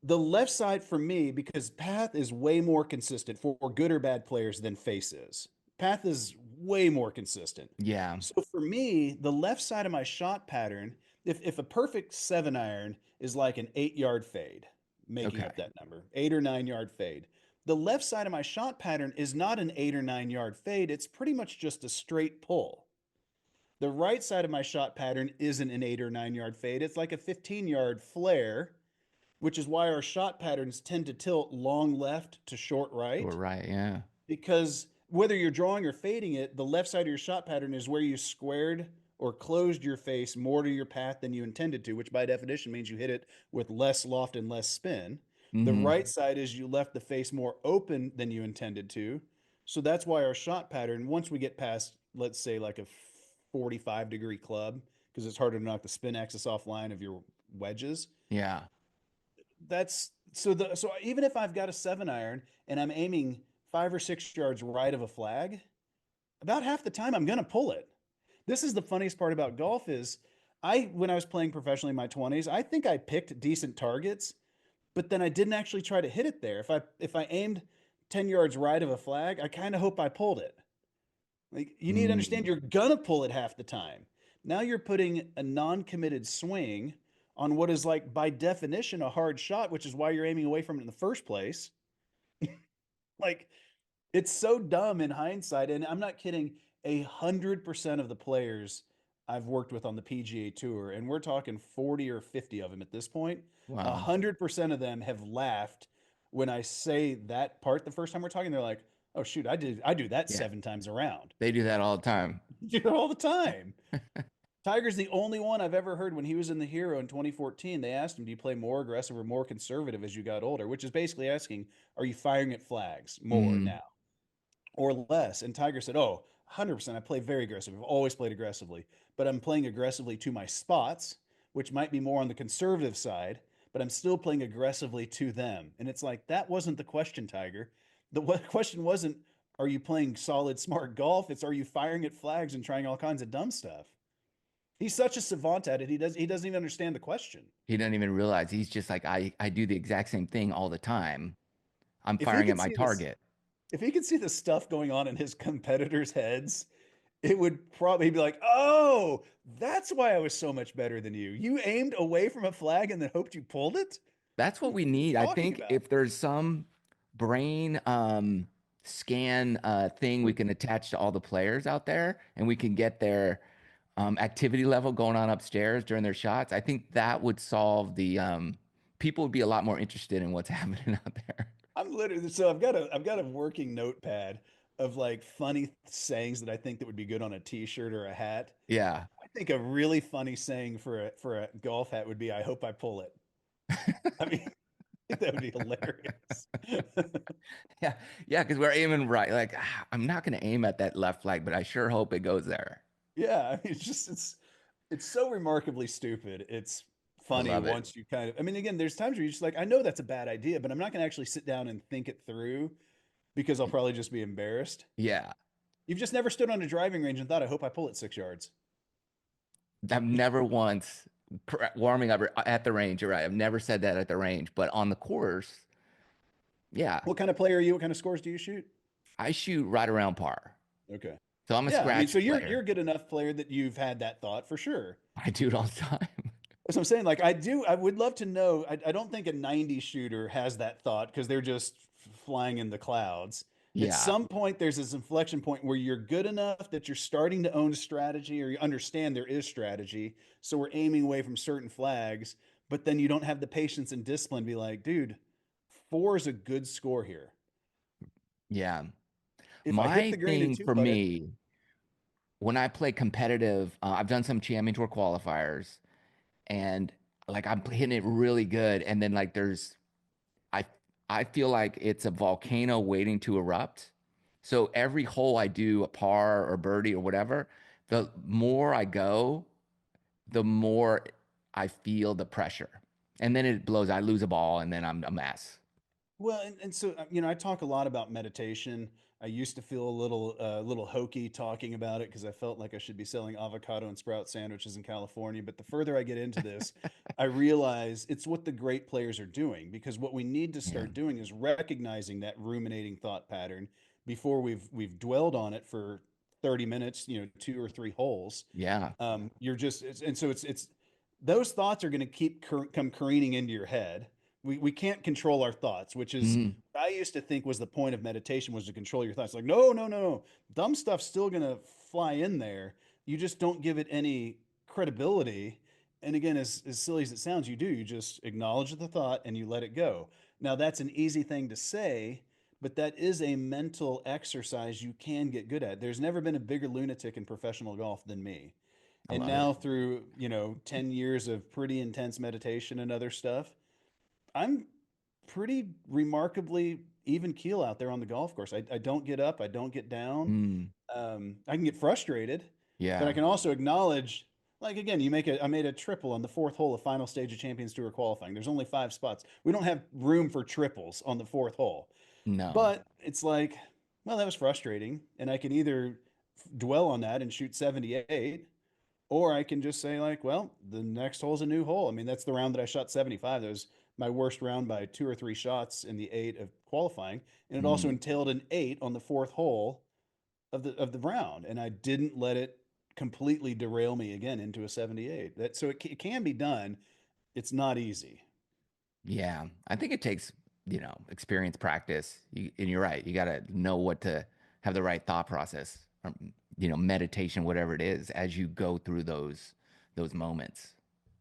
The left side for me, because path is way more consistent for good or bad players than face is. Path is way more consistent. Yeah. So for me, the left side of my shot pattern, if a perfect 7-iron is like an 8-yard fade, making Okay. up that number, 8 or 9 yard fade, the left side of my shot pattern is not an 8 or 9 yard fade. It's pretty much just a straight pull. The right side of my shot pattern isn't an 8 or 9 yard fade. It's like a 15-yard flare, which is why our shot patterns tend to tilt long left to short We're right. right. Yeah. Because whether you're drawing or fading it, the left side of your shot pattern is where you squared or closed your face more to your path than you intended to, which by definition means you hit it with less loft and less spin. The Mm-hmm. right side is you left the face more open than you intended to. So that's why our shot pattern, once we get past, let's say, like a 45-degree club, because it's harder to knock the spin axis offline of your wedges, Yeah. so even if I've got a 7-iron and I'm aiming 5 or 6 yards right of a flag, about half the time I'm gonna pull it. This is the funniest part about golf is when I was playing professionally in my 20s, I think I picked decent targets, but then I didn't actually try to hit it there. If I aimed 10 yards right of a flag, I kind of hope I pulled it. Like, you need to understand Mm. you're gonna pull it half the time. Now you're putting a non-committed swing on what is, like, by definition a hard shot, which is why you're aiming away from it in the first place. Like, it's so dumb in hindsight, and I'm not kidding. 100% of the players I've worked with on the PGA Tour, and we're talking 40 or 50 of them at this point, Wow. 100% of them have laughed when I say that part the first time we're talking. They're like, "Oh shoot, I do that Yeah. 7 times around." They do that all the time. Do it all the time. Tiger's the only one I've ever heard when he was in the Hero in 2014. They asked him, "Do you play more aggressive or more conservative as you got older?" Which is basically asking, "Are you firing at flags more Mm. now or less?" And Tiger said, "Oh, 100%. I play very aggressive. I've always played aggressively, but I'm playing aggressively to my spots, which might be more on the conservative side, but I'm still playing aggressively to them." And it's like, that wasn't the question, Tiger. The question wasn't, are you playing solid, smart golf? It's are you firing at flags and trying all kinds of dumb stuff? He's such a savant at it. He doesn't even understand the question. He doesn't even realize he's just like, I do the exact same thing all the time. I'm If he firing at could my see this, target. if he could see the stuff going on in his competitors' heads, it would probably be like, "Oh, that's why I was so much better than you. You aimed away from a flag and then hoped you pulled it? That's what we What are you need. I talking think about?" if there's some brain scan thing we can attach to all the players out there and we can get their activity level going on upstairs during their shots, I think that would solve the people would be a lot more interested in what's happening out there. I'm literally so I've got a working notepad of like funny sayings that I think that would be good on a t-shirt or a hat. Yeah. I think a really funny saying for a golf hat would be "I hope I pull it." I mean, I think that would be hilarious. Yeah. Yeah, because we're aiming right. Like, I'm not going to aim at that left flag, but I sure hope it goes there. Yeah, I mean, it's so remarkably stupid. It's I funny love it. once you kind of, I mean, again, there's times where you're just like, I know that's a bad idea, but I'm not going to actually sit down and think it through because I'll probably just be embarrassed. Yeah. You've just never stood on a driving range and thought, I hope I pull it 6 yards. I've never once warming up at the range. You're right. I've never said that at the range, but on the course, yeah, What kind of player are you? What kind of scores do you shoot? I shoot right around par. Okay. So I'm a Yeah, I mean, scratch so you're player. a good enough player that you've had that thought for sure. I do it all the time. That's what I'm saying. Like I would love to know. I don't think a 90 shooter has that thought because they're just flying in the clouds. At Yeah. some point, there's this inflection point where you're good enough that you're starting to own strategy or you understand there is strategy. So we're aiming away from certain flags, but then you don't have the patience and discipline to be like, dude, four is a good score here. Yeah. If I hit My the green and thing two for putt it, me, when I play competitive, I've done some Champion Tour qualifiers and like I'm hitting it really good. And then like I, I feel like it's a volcano waiting to erupt. So every hole I do, a par or birdie or whatever, the more I go, the more I feel the pressure. And then it blows. I lose a ball and then I'm a mess. well, and so I talk a lot about meditation. I used to feel a little hokey talking about it because I felt like I should be selling avocado and sprout sandwiches in California. But the further I get into this, I realize it's what the great players are doing because what we need to Yeah. start doing is recognizing that ruminating thought pattern before we've dwelled on it for 30 minutes, 2 or 3 holes. Yeah. You're just and so it's those thoughts are going to come careening into your head. We can't control our thoughts, which is Mhm. I used to think was the point of meditation was to control your thoughts. Like, no, no, no, dumb stuff's still gonna fly in there. You just don't give it any credibility. And again, as silly as it sounds, you do. You just acknowledge the thought and you let it go. Now, that's an easy thing to say, but that is a mental exercise you can get good at. There's never been a bigger lunatic in professional golf than me. I And love it. now through, 10 years of pretty intense meditation and other stuff, I'm pretty remarkably even keel out there on the golf course. I don't get up, I don't get down. Mm. I can get frustrated, but I Yeah. can also acknowledge, like again, I made a triple on the fourth hole of final stage of Champions Tour qualifying. There's only 5 spots. We don't have room for triples on the fourth hole. No. But it's like, well, that was frustrating, and I can either dwell on that and shoot 78, or I can just say like, well, the next hole is a new hole. I mean, that's the round that I shot 75. That was my worst round by 2 or 3 shots in the 8 of qualifying, and it also Mm. entailed an 8 on the fourth hole of the round, and I didn't let it completely derail me again into a 78. That so it can be done. It's not easy. Yeah. I think it takes, experience, practice. And you're right. You got to know what to have the right thought process, meditation, whatever it is, as you go through those moments.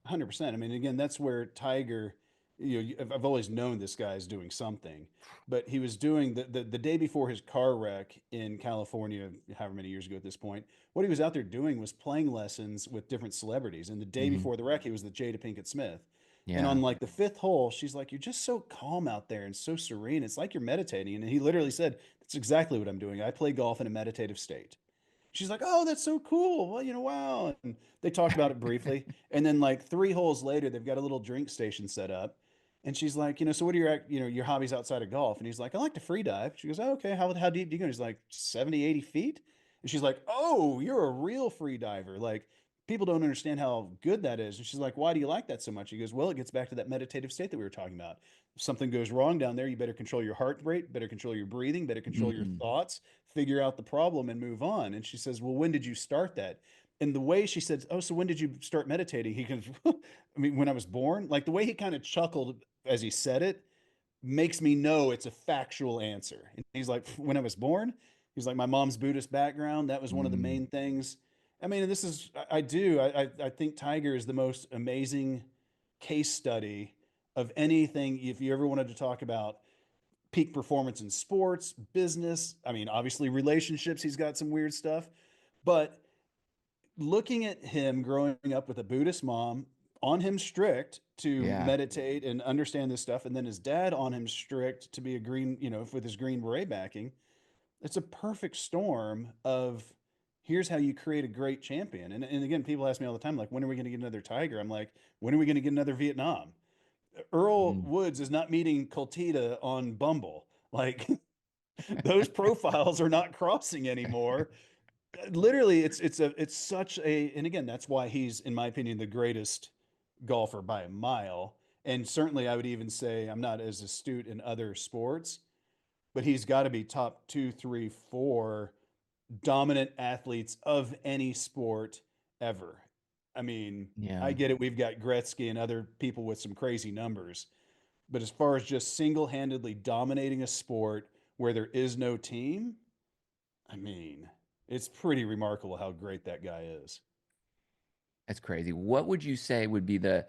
100%. I mean, again, that's where Tiger, I've always known this guy is doing something, but he was doing the day before his car wreck in California, however many years ago at this point, what he was out there doing was playing lessons with different celebrities. And the day Hmm. before the wreck, he was the Jada Pinkett Smith. And Yeah. on like the fifth hole, she's like, "You're just so calm out there and so serene. It's like you're meditating." And he literally said, "That's exactly what I'm doing. I play golf in a meditative state." She's like, "Oh, that's so cool. Well, wow." And they talked about it briefly. And then, like 3 holes later, they've got a little drink station set up. And she's like, so what are your hobbies outside of golf? And he's like, I like to free dive. She goes, oh, okay. How deep do you go? And he's like 70, 80 feet. And she's like, oh, you're a real free diver. Like people don't understand how good that is. And she's like, why do you like that so much? He goes, well, it gets back to that meditative state that we were talking about. If something goes wrong down there, you better control your heart rate, better control your breathing, better control your Mm. thoughts, figure out the problem and move on. And she says, well, when did you start that? And the way she said, oh, so when did you start meditating? He goes, I mean, when I was born, like the way he kind of chuckled as he said it makes me know it's a factual answer. And he's like, when I was born, he's like, my mom's Buddhist background. That was one of the Mm. main things. I mean, and this is, I do, I think Tiger is the most amazing case study of anything. If you ever wanted to talk about peak performance in sports, business, I mean, obviously relationships, he's got some weird stuff, but looking at him growing up with a Buddhist mom on him strict to Yeah. meditate and understand this stuff, and then his dad on him strict to be a green, with his green beret backing, it's a perfect storm of here's how you create a great champion. And again, people ask me all the time, like, when are we going to get another Tiger? I'm like, when are we going to get another Vietnam? Earl Mm. Woods is not meeting Coltita on Bumble. Like those profiles are not crossing anymore. Literally, it's such a, and again, that's why he's, in my opinion, the greatest golfer by a mile. And certainly I would even say I'm not as astute in other sports, but he's got to be top two, three, four dominant athletes of any sport ever. I mean, I Yeah. get it. We've got Gretzky and other people with some crazy numbers, but as far as just single-handedly dominating a sport where there is no team, I mean, it's pretty remarkable how great that guy is. That's crazy. What would you say would be the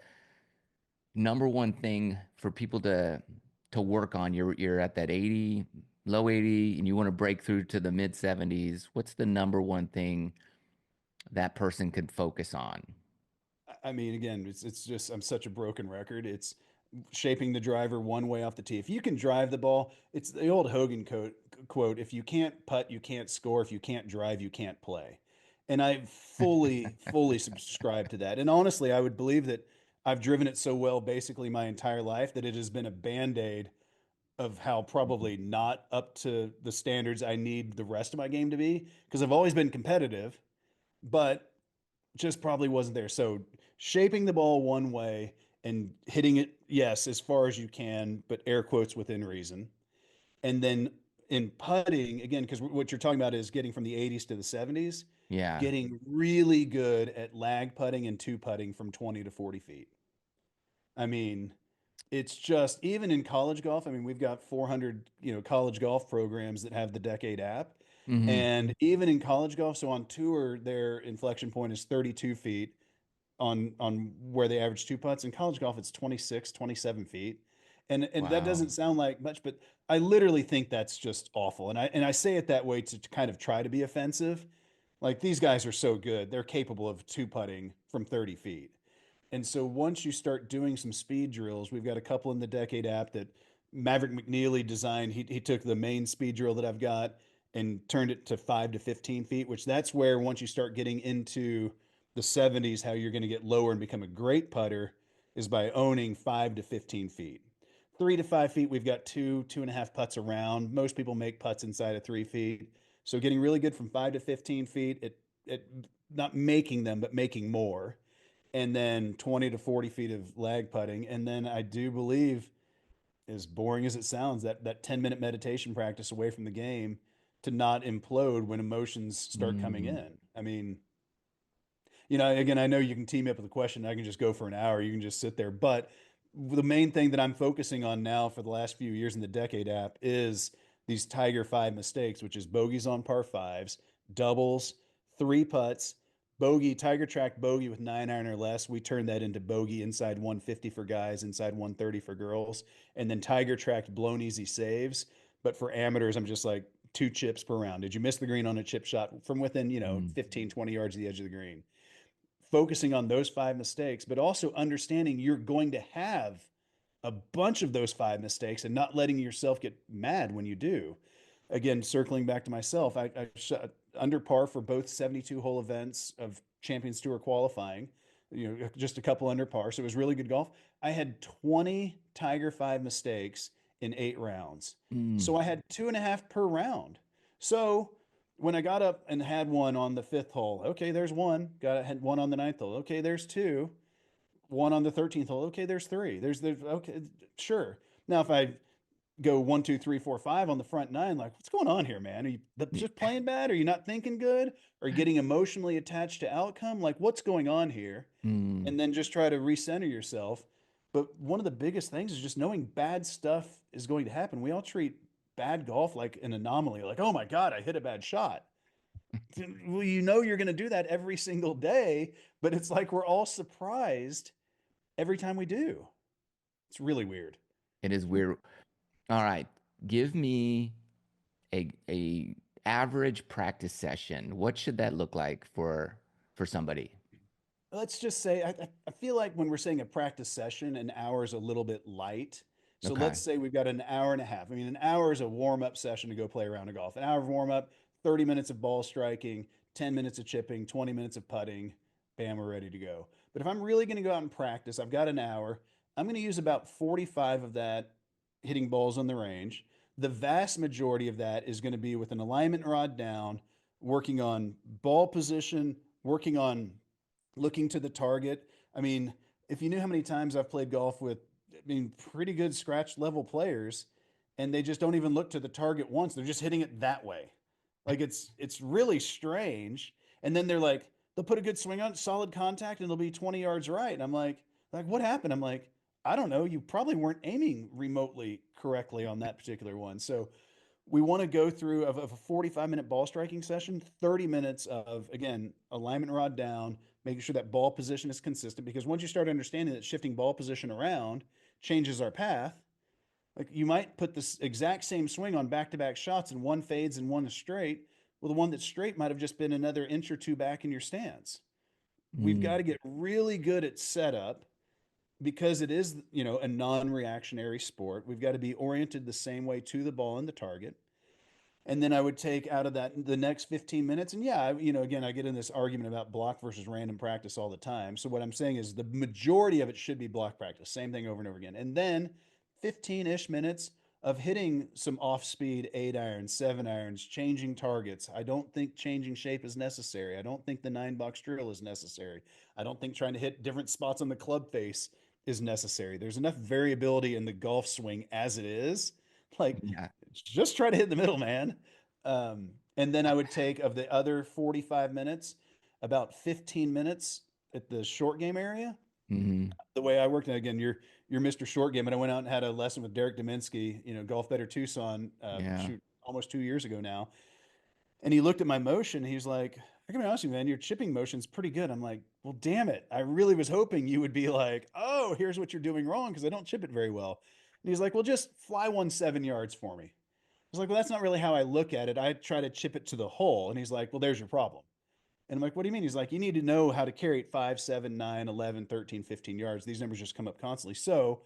number one thing for people to work on? You're at that 80, low 80, and you want to break through to the mid 70s. What's the number one thing that person could focus on? I mean, again, it's just I'm such a broken record. It's shaping the driver one way off the tee. If you can drive the ball, it's the old Hogan quote: "If you can't putt, you can't score. If you can't drive, you can't play." And I fully subscribe to that. And honestly, I would believe that I've driven it so well basically my entire life that it has been a band-aid of how probably not up to the standards I need the rest of my game to be because I've always been competitive, but just probably wasn't there. So shaping the ball one way and hitting it, yes, as far as you can, but air quotes within reason. And then in putting, again, because what you're talking about is getting from the 80s to the 70s, Yeah. getting really good at lag putting and two putting from 20 to 40 feet. I mean, it's just even in college golf. I mean, we've got 400, college golf programs that have the Decade app. Hmm. And even in college golf, so on tour, their inflection point is 32 feet on where they average two putts. In college golf, it's 26, 27 feet. And that Wow. doesn't sound like much, but I literally think that's just awful. And I say it that way to kind of try to be offensive. Like these guys are so good. They're capable of two putting from 30 feet. And so once you start doing some speed drills, we've got a couple in the Decade app that Maverick McNeely designed. He took the main speed drill that I've got and turned it to 5 to 15 feet, which that's where once you start getting into the 70s, how you're going to get lower and become a great putter is by owning 5 to 15 feet. 3 to 5 feet, we've got two and a half putts around. Most people make putts inside of 3 feet. So getting really good from 5 to 15 feet, it not making them, but making more, and then 20 to 40 feet of lag putting. And then I do believe, as boring as it sounds, that 10-minute meditation practice away from the game to not implode when emotions start coming Mm. in. I mean, again, I know you can team up with a question. I can just go for an hour. You can just sit there. But the main thing that I'm focusing on now for the last few years in the Decade app is these Tiger Five mistakes, which is bogeys on par fives, doubles, three putts, bogey, Tiger track bogey with 9 iron or less. We turned that into bogey inside 150 for guys, inside 130 for girls. And then Tiger tracked blown easy saves. But for amateurs, I'm just like two chips per round. Did you miss the green on a chip shot from within, Mm. 15, 20 yards of the edge of the green? Focusing on those five mistakes, but also understanding you're going to have a bunch of those five mistakes and not letting yourself get mad when you do. Again, circling back to myself, I shot under par for both 72 hole events of Champions Tour qualifying. just a couple under par. So it was really good golf. I had 20 Tiger 5 mistakes in 8 rounds. Mm. So I had 2.5 per round. So when I got up and had one on the fifth hole, okay, there's one. Had one on the ninth hole. Okay, there's two. One on the 13th hole. Okay, there's three. There's okay, sure. Now if I go 1, 2, 3, 4, 5 on the front nine, like what's going on here, man? Are you just playing bad? Are you not thinking good? Are you getting emotionally attached to outcome? Like what's going on here? Mm. And then just try to recenter yourself. But one of the biggest things is just knowing bad stuff is going to happen. We all treat bad golf like an anomaly, like, oh my God, I hit a bad shot. Well, you're going to do that every single day, but it's like we're all surprised every time we do. It's really weird. It is weird. All right. Give me a average practice session. What should that look like for somebody? Let's just say I feel like when we're saying a practice session, an hour is a little bit light. So Okay. let's say we've got an hour and a half. I mean, an hour is a warm up session to go play a round of golf. An hour of warm up, 30 minutes of ball striking, 10 minutes of chipping, 20 minutes of putting. Bam, we're ready to go. But if I'm really going to go out and practice, I've got an hour. I'm going to use about 45 of that hitting balls on the range. The vast majority of that is going to be with an alignment rod down, working on ball position, working on looking to the target. I mean, if you knew how many times I've played golf with, I mean, pretty good scratch level players, and they just don't even look to the target once. They're just hitting it that way. Like it's really strange. And then they'll put a good swing on, solid contact, and it'll be 20 yards right. And I'm like, what happened? I'm like, I don't know. You probably weren't aiming remotely correctly on that particular one. So we want to go through of a 45-minute ball striking session, 30 minutes of, again, alignment rod down, making sure that ball position is consistent. Because once you start understanding that shifting ball position around changes our path, like you might put this exact same swing on back-to-back shots and one fades and one is straight. Well, the one that's straight might have just been another inch or two back in your stance. We've got Mm. to get really good at setup because it is, a non-reactionary sport. We've got to be oriented the same way to the ball and the target. And then I would take out of that the next 15 minutes. And yeah, again, I get in this argument about block versus random practice all the time. So what I'm saying is the majority of it should be block practice, same thing over and over again. And then 15-ish minutes of hitting some off-speed 8 irons, 7 irons, changing targets. I don't think changing shape is necessary. I don't think the 9 box drill is necessary. I don't think trying to hit different spots on the club face is necessary. There's enough variability in the golf swing as it is. Like, Yeah. just try to hit the middle, man. And then I would take of the other 45 minutes, about 15 minutes at the short game area. Hmm. The way I worked, and again, you're Mr. Short Game, and I went out and had a lesson with Derek Dominski, Golf Better Tucson, Yeah. shoot, almost 2 years ago now. And he looked at my motion. He's like, I can be honest with you, man, your chipping motion's pretty good. I'm like, well, damn it. I really was hoping you would be like, oh, here's what you're doing wrong because I don't chip it very well. And he's like, well, just fly 1 7 yards for me. I was like, well, that's not really how I look at it. I try to chip it to the hole. And he's like, well, there's your problem. And I'm like, what do you mean? He's like, you need to know how to carry it 5, 7, 9, 11, 13, 15 yards. These numbers just come up constantly. So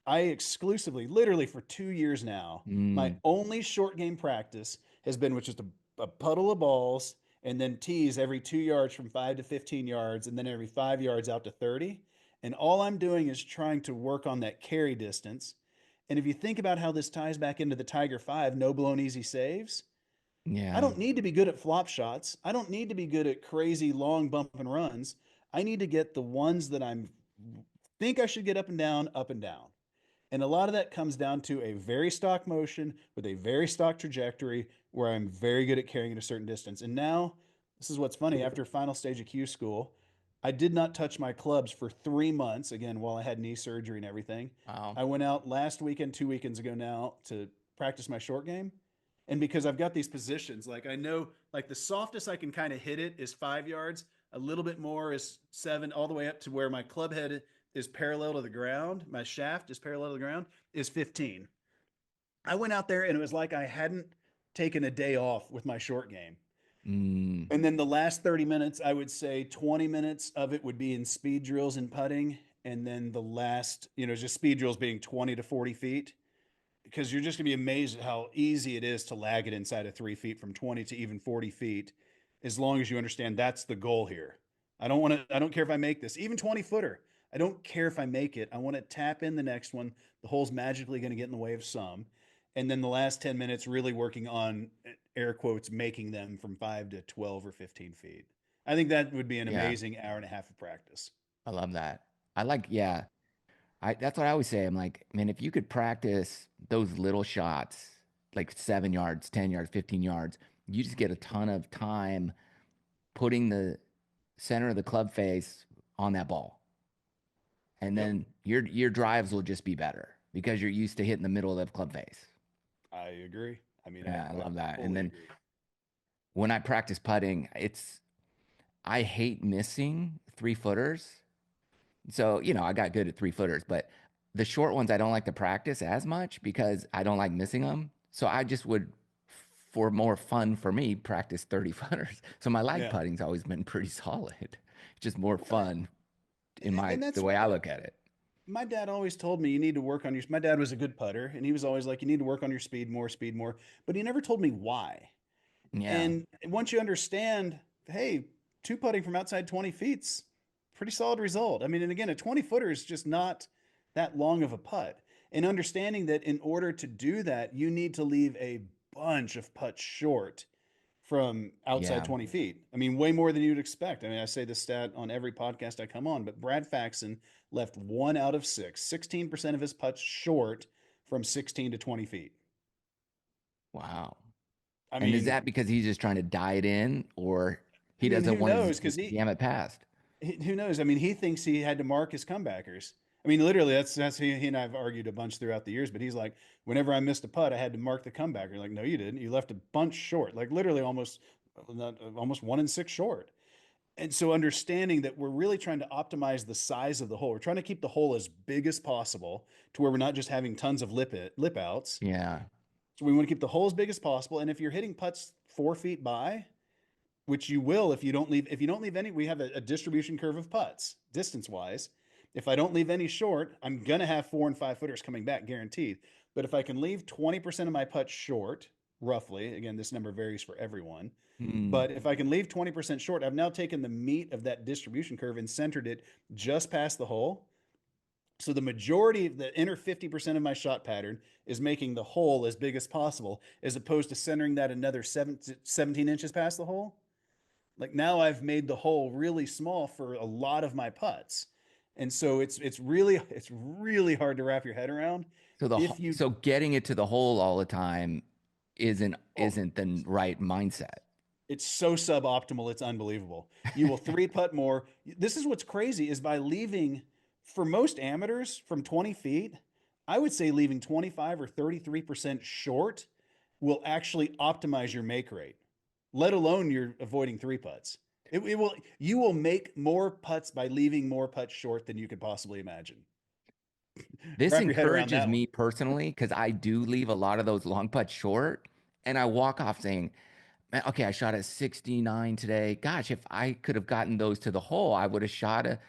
I exclusively, literally for 2 years now, my Mm. only short game practice has been with just a puddle of balls and then tees every 2 yards from 5 to 15 yards and then every 5 yards out to 30. And all I'm doing is trying to work on that carry distance. And if you think about how this ties back into the Tiger 5, no blown easy saves, I Yeah. don't need to be good at flop shots. I don't need to be good at crazy long bump and runs. I need to get the ones that I'm think I should get up and down, up and down. And a lot of that comes down to a very stock motion with a very stock trajectory where I'm very good at carrying at a certain distance. And now, this is what's funny. After final stage of Q school, I did not touch my clubs for 3 months, again, while I had knee surgery and everything. Wow. I went out last weekend, 2 weekends ago now, to practice my short game. And because I've got these positions, like I know, like the softest I can kind of hit it is 5 yards, a little bit more is 7, all the way up to where my club head is parallel to the ground, my shaft is parallel to the ground, is 15. I went out there and it was like I hadn't taken a day off with my short game. Mm. And then the last 30 minutes, I would say 20 minutes of it would be in speed drills and putting. And then the last, just speed drills being 20 to 40 feet. Because you're just going to be amazed at how easy it is to lag it inside of 3 feet from 20 to even 40 feet, as long as you understand that's the goal here. I don't care if I make this, even 20 footer. I don't care if I make it. I want to tap in the next one. The hole's magically going to get in the way of some. And then the last 10 minutes really working on air quotes, making them from 5 to 12 or 15 feet. I think that would be an Yeah, amazing hour and a half of practice. I love that. I like, yeah, that's what I always say. I'm like, man, if you could practice those little shots, like 7 yards, 10 yards, 15 yards, you just get a ton of time putting the center of the club face on that ball. And Yep. then your drives will just be better because you're used to hitting the middle of the club face. I agree. I mean, Yeah, I I love that. And fully then agree. when I practice putting, I hate missing 3 footers. So, I got good at 3 footers, but the short ones I don't like to practice as much because I don't like missing them. So I just would, for more fun for me, practice 30 footers. So my lag Yeah. putting's always been pretty solid. Just more Well, fun and the that's way I what look at it. my dad always told me you need to work on your. My dad was a good putter, and he was always like, you need to work on your speed more. But he never told me why. Yeah. And once you understand, hey, two putting from outside 20 feet's pretty solid result. I mean, and again, a 20 footer is just not that long of a putt. And understanding that in order to do that, you need to leave a bunch of putts short from outside Yeah. 20 feet. I mean, way more than you'd expect. I mean, I say this stat on every podcast I come on, but Brad Faxon left 1 out of 6, 16% of his putts short from 16 to 20 feet. Wow. I And is mean, that because he's just trying to diet in or he doesn't who want knows? to Because jam it past? who knows? I mean, he thinks he had to mark his comebackers. I mean, literally, that's he and I have argued a bunch throughout the years. But he's like, whenever I missed a putt, I had to mark the comebacker. Like, no, you didn't. You left a bunch short. Like literally, almost 1 in 6 short. And so, understanding that we're really trying to optimize the size of the hole, we're trying to keep the hole as big as possible to where we're not just having tons of lip outs. Yeah. So we want to keep the hole as big as possible. And if you're hitting putts 4 feet by, which you will if you don't leave any, we have a distribution curve of putts distance wise. If I don't leave any short, I'm gonna have 4 and 5 footers coming back guaranteed. But if I can leave 20% of my putts short, roughly, again, this number varies for everyone. Mm. But if I can leave 20% short, I've now taken the meat of that distribution curve and centered it just past the hole. So the majority of the inner 50% of my shot pattern is making the hole as big as possible, as opposed to centering that another 17 inches past the hole. Like now I've made the hole really small for a lot of my putts. And so it's really hard to wrap your head around if you So getting it to the hole all the time isn't oh isn't the right mindset. it's so suboptimal, it's unbelievable. You will three putt more. This is what's crazy is by leaving for most amateurs from 20 feet, I would say leaving 25 or 33% short will actually optimize your make rate, let alone you're avoiding three putts. It will you will make more putts by leaving more putts short than you could possibly imagine. This Wrap your head around encourages that one. me personally because I do leave a lot of those long putts short, and I walk off saying, "Man, okay, I shot a 69 today. Gosh, if I could have gotten those to the hole, I would have shot a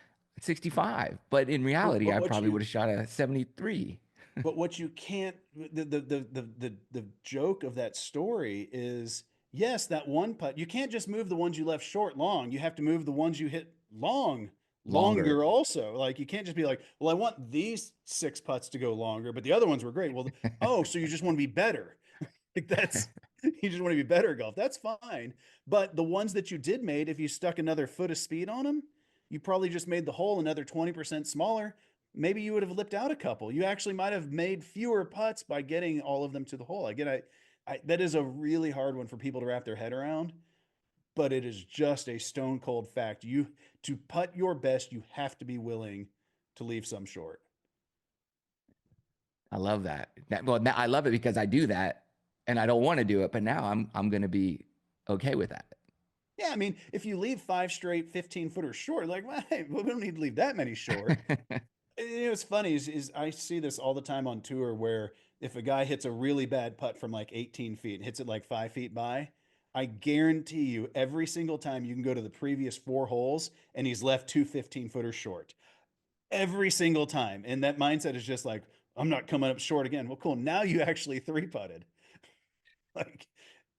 65. But in But, reality, but I what probably you would have shot a 73." But what you can't the joke of that story is yes, that one putt, you can't just move the ones you left short long. You have to move the ones you hit Longer. longer also. Like you can't just be like, well, I want these 6 putts to go longer, but the other ones were great. Well, oh, so you just want to be better. Like that's you just want to be better at golf. That's fine. But the ones that you did made, if you stuck another foot of speed on them, you probably just made the hole another 20% smaller. Maybe you would have lipped out a couple. You actually might have made fewer putts by getting all of them to the hole. That is a really hard one for people to wrap their head around, but it is just a stone cold fact. You to putt your best, you have to be willing to leave some short. I love that. Well, now I love it because I do that, and I don't want to do it, but now I'm going to be okay with that. Yeah, I mean, if you leave 5 straight 15 footers short, like, well, hey, we don't need to leave that many short. You know, what's funny is I see this all the time on tour where if a guy hits a really bad putt from like 18 feet and hits it like 5 feet by, I guarantee you every single time you can go to the previous 4 holes and he's left two 15 footers short. Every single time. And that mindset is just like, I'm not coming up short again. Well, cool. Now you actually three putted. Like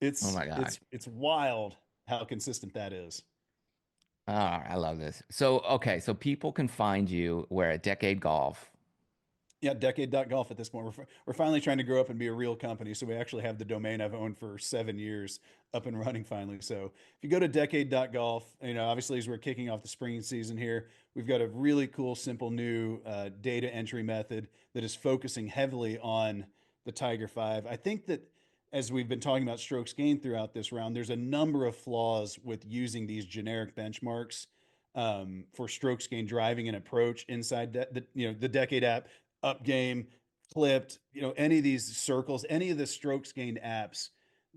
Oh it's my it's gosh. it's wild how consistent that is. Oh, I love this. So, okay, so people can find you where at Decade Golf. Yeah, decade.golf at this point. We're finally trying to grow up and be a real company. So we actually have the domain I've owned for 7 years up and running finally. So if you go to decade.golf, obviously as we're kicking off the spring season here, we've got a really cool, simple new data entry method that is focusing heavily on the Tiger 5. I think that as we've been talking about strokes gained throughout this round, there's a number of flaws with using these generic benchmarks for strokes gained driving and approach inside the Decade app, up game, clipped, any of these circles, any of the strokes gained apps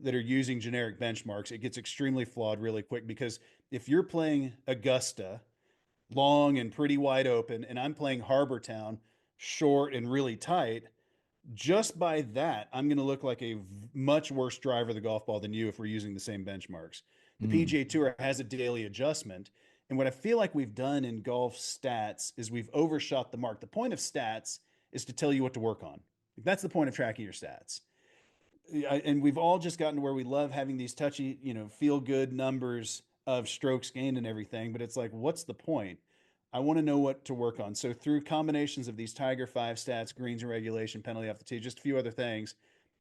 that are using generic benchmarks, it gets extremely flawed really quick because if you're playing Augusta long and pretty wide open, and I'm playing Harbor Town short and really tight, just by that, I'm going to look like a much worse driver of the golf ball than you if we're using the same benchmarks. The Mm, PGA Tour has a daily adjustment. And what I feel like we've done in golf stats is we've overshot the mark. The point of stats is to tell you what to work on. That's the point of tracking your stats. And we've all just gotten to where we love having these touchy, feel good numbers of strokes gained and everything. But it's like, what's the point? I want to know what to work on. So through combinations of these Tiger 5 stats, greens and regulation, penalty off the tee, just a few other things,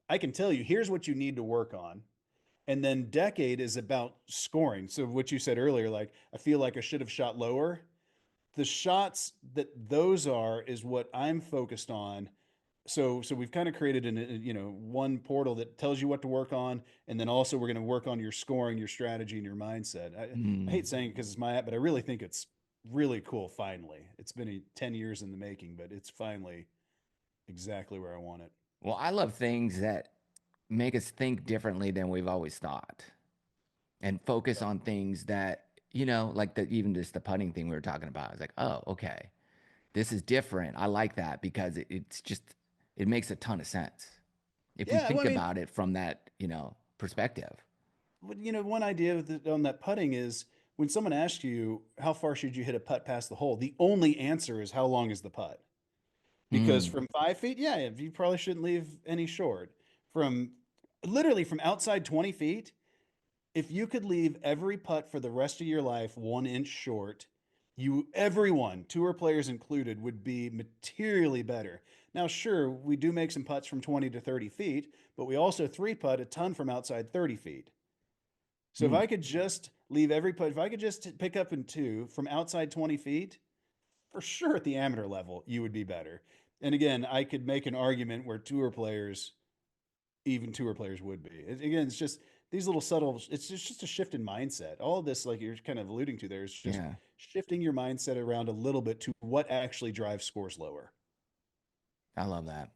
I can tell you here's what you need to work on. And then decade is about scoring. So what you said earlier, like I feel like I should have shot lower. The shots that those are is what I'm focused on. So we've kind of created one portal that tells you what to work on, and then also we're going to work on your scoring, your strategy, and your mindset. I mm. hate saying it because it's my app, but I really think it's really cool. Finally, it's been 10 years in the making, but it's finally exactly where I want it. Well, I love things that make us think differently than we've always thought and focus Yeah. on things that, like even just the putting thing we were talking about. It's like, oh, okay, this is different. I like that because it's just, it makes a ton of sense if we Yeah, well, think I mean, about it from that, perspective. one idea on that putting is when someone asks you how far should you hit a putt past the hole, the only answer is how long is the putt? Because Mm, from 5 feet, yeah, you probably shouldn't leave any short. From literally from outside 20 feet, if you could leave every putt for the rest of your life 1 inch short, everyone, tour players included, would be materially better. Now, sure, we do make some putts from 20 to 30 feet, but we also three putt a ton from outside 30 feet. So if mm, I could just leave every putt, if I could just pick up in two from outside 20 feet, for sure at the amateur level, you would be better. And again, I could make an argument where even tour players would be. Again, it's just these little subtle, it's just a shift in mindset. All of this, like you're kind of alluding to there, is just yeah, shifting your mindset around a little bit to what actually drives scores lower. I love that.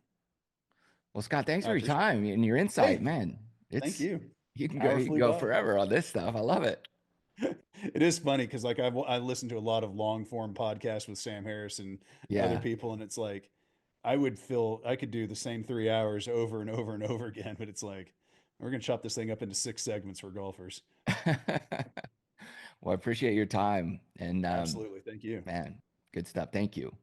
Well, Scott, thanks I for your appreciate time and your it. insight, Hey, man. thank It's you. you Hour can flew go by. forever on this stuff. I love it. It is funny because like I listened to a lot of long form podcasts with Sam Harris and other Yeah. people, and it's like I would feel I could do the same 3 hours over and over and over again, but it's like we're gonna chop this thing up into 6 segments for golfers. Well, I appreciate your time and Absolutely. Thank you. man, good stuff. Thank you.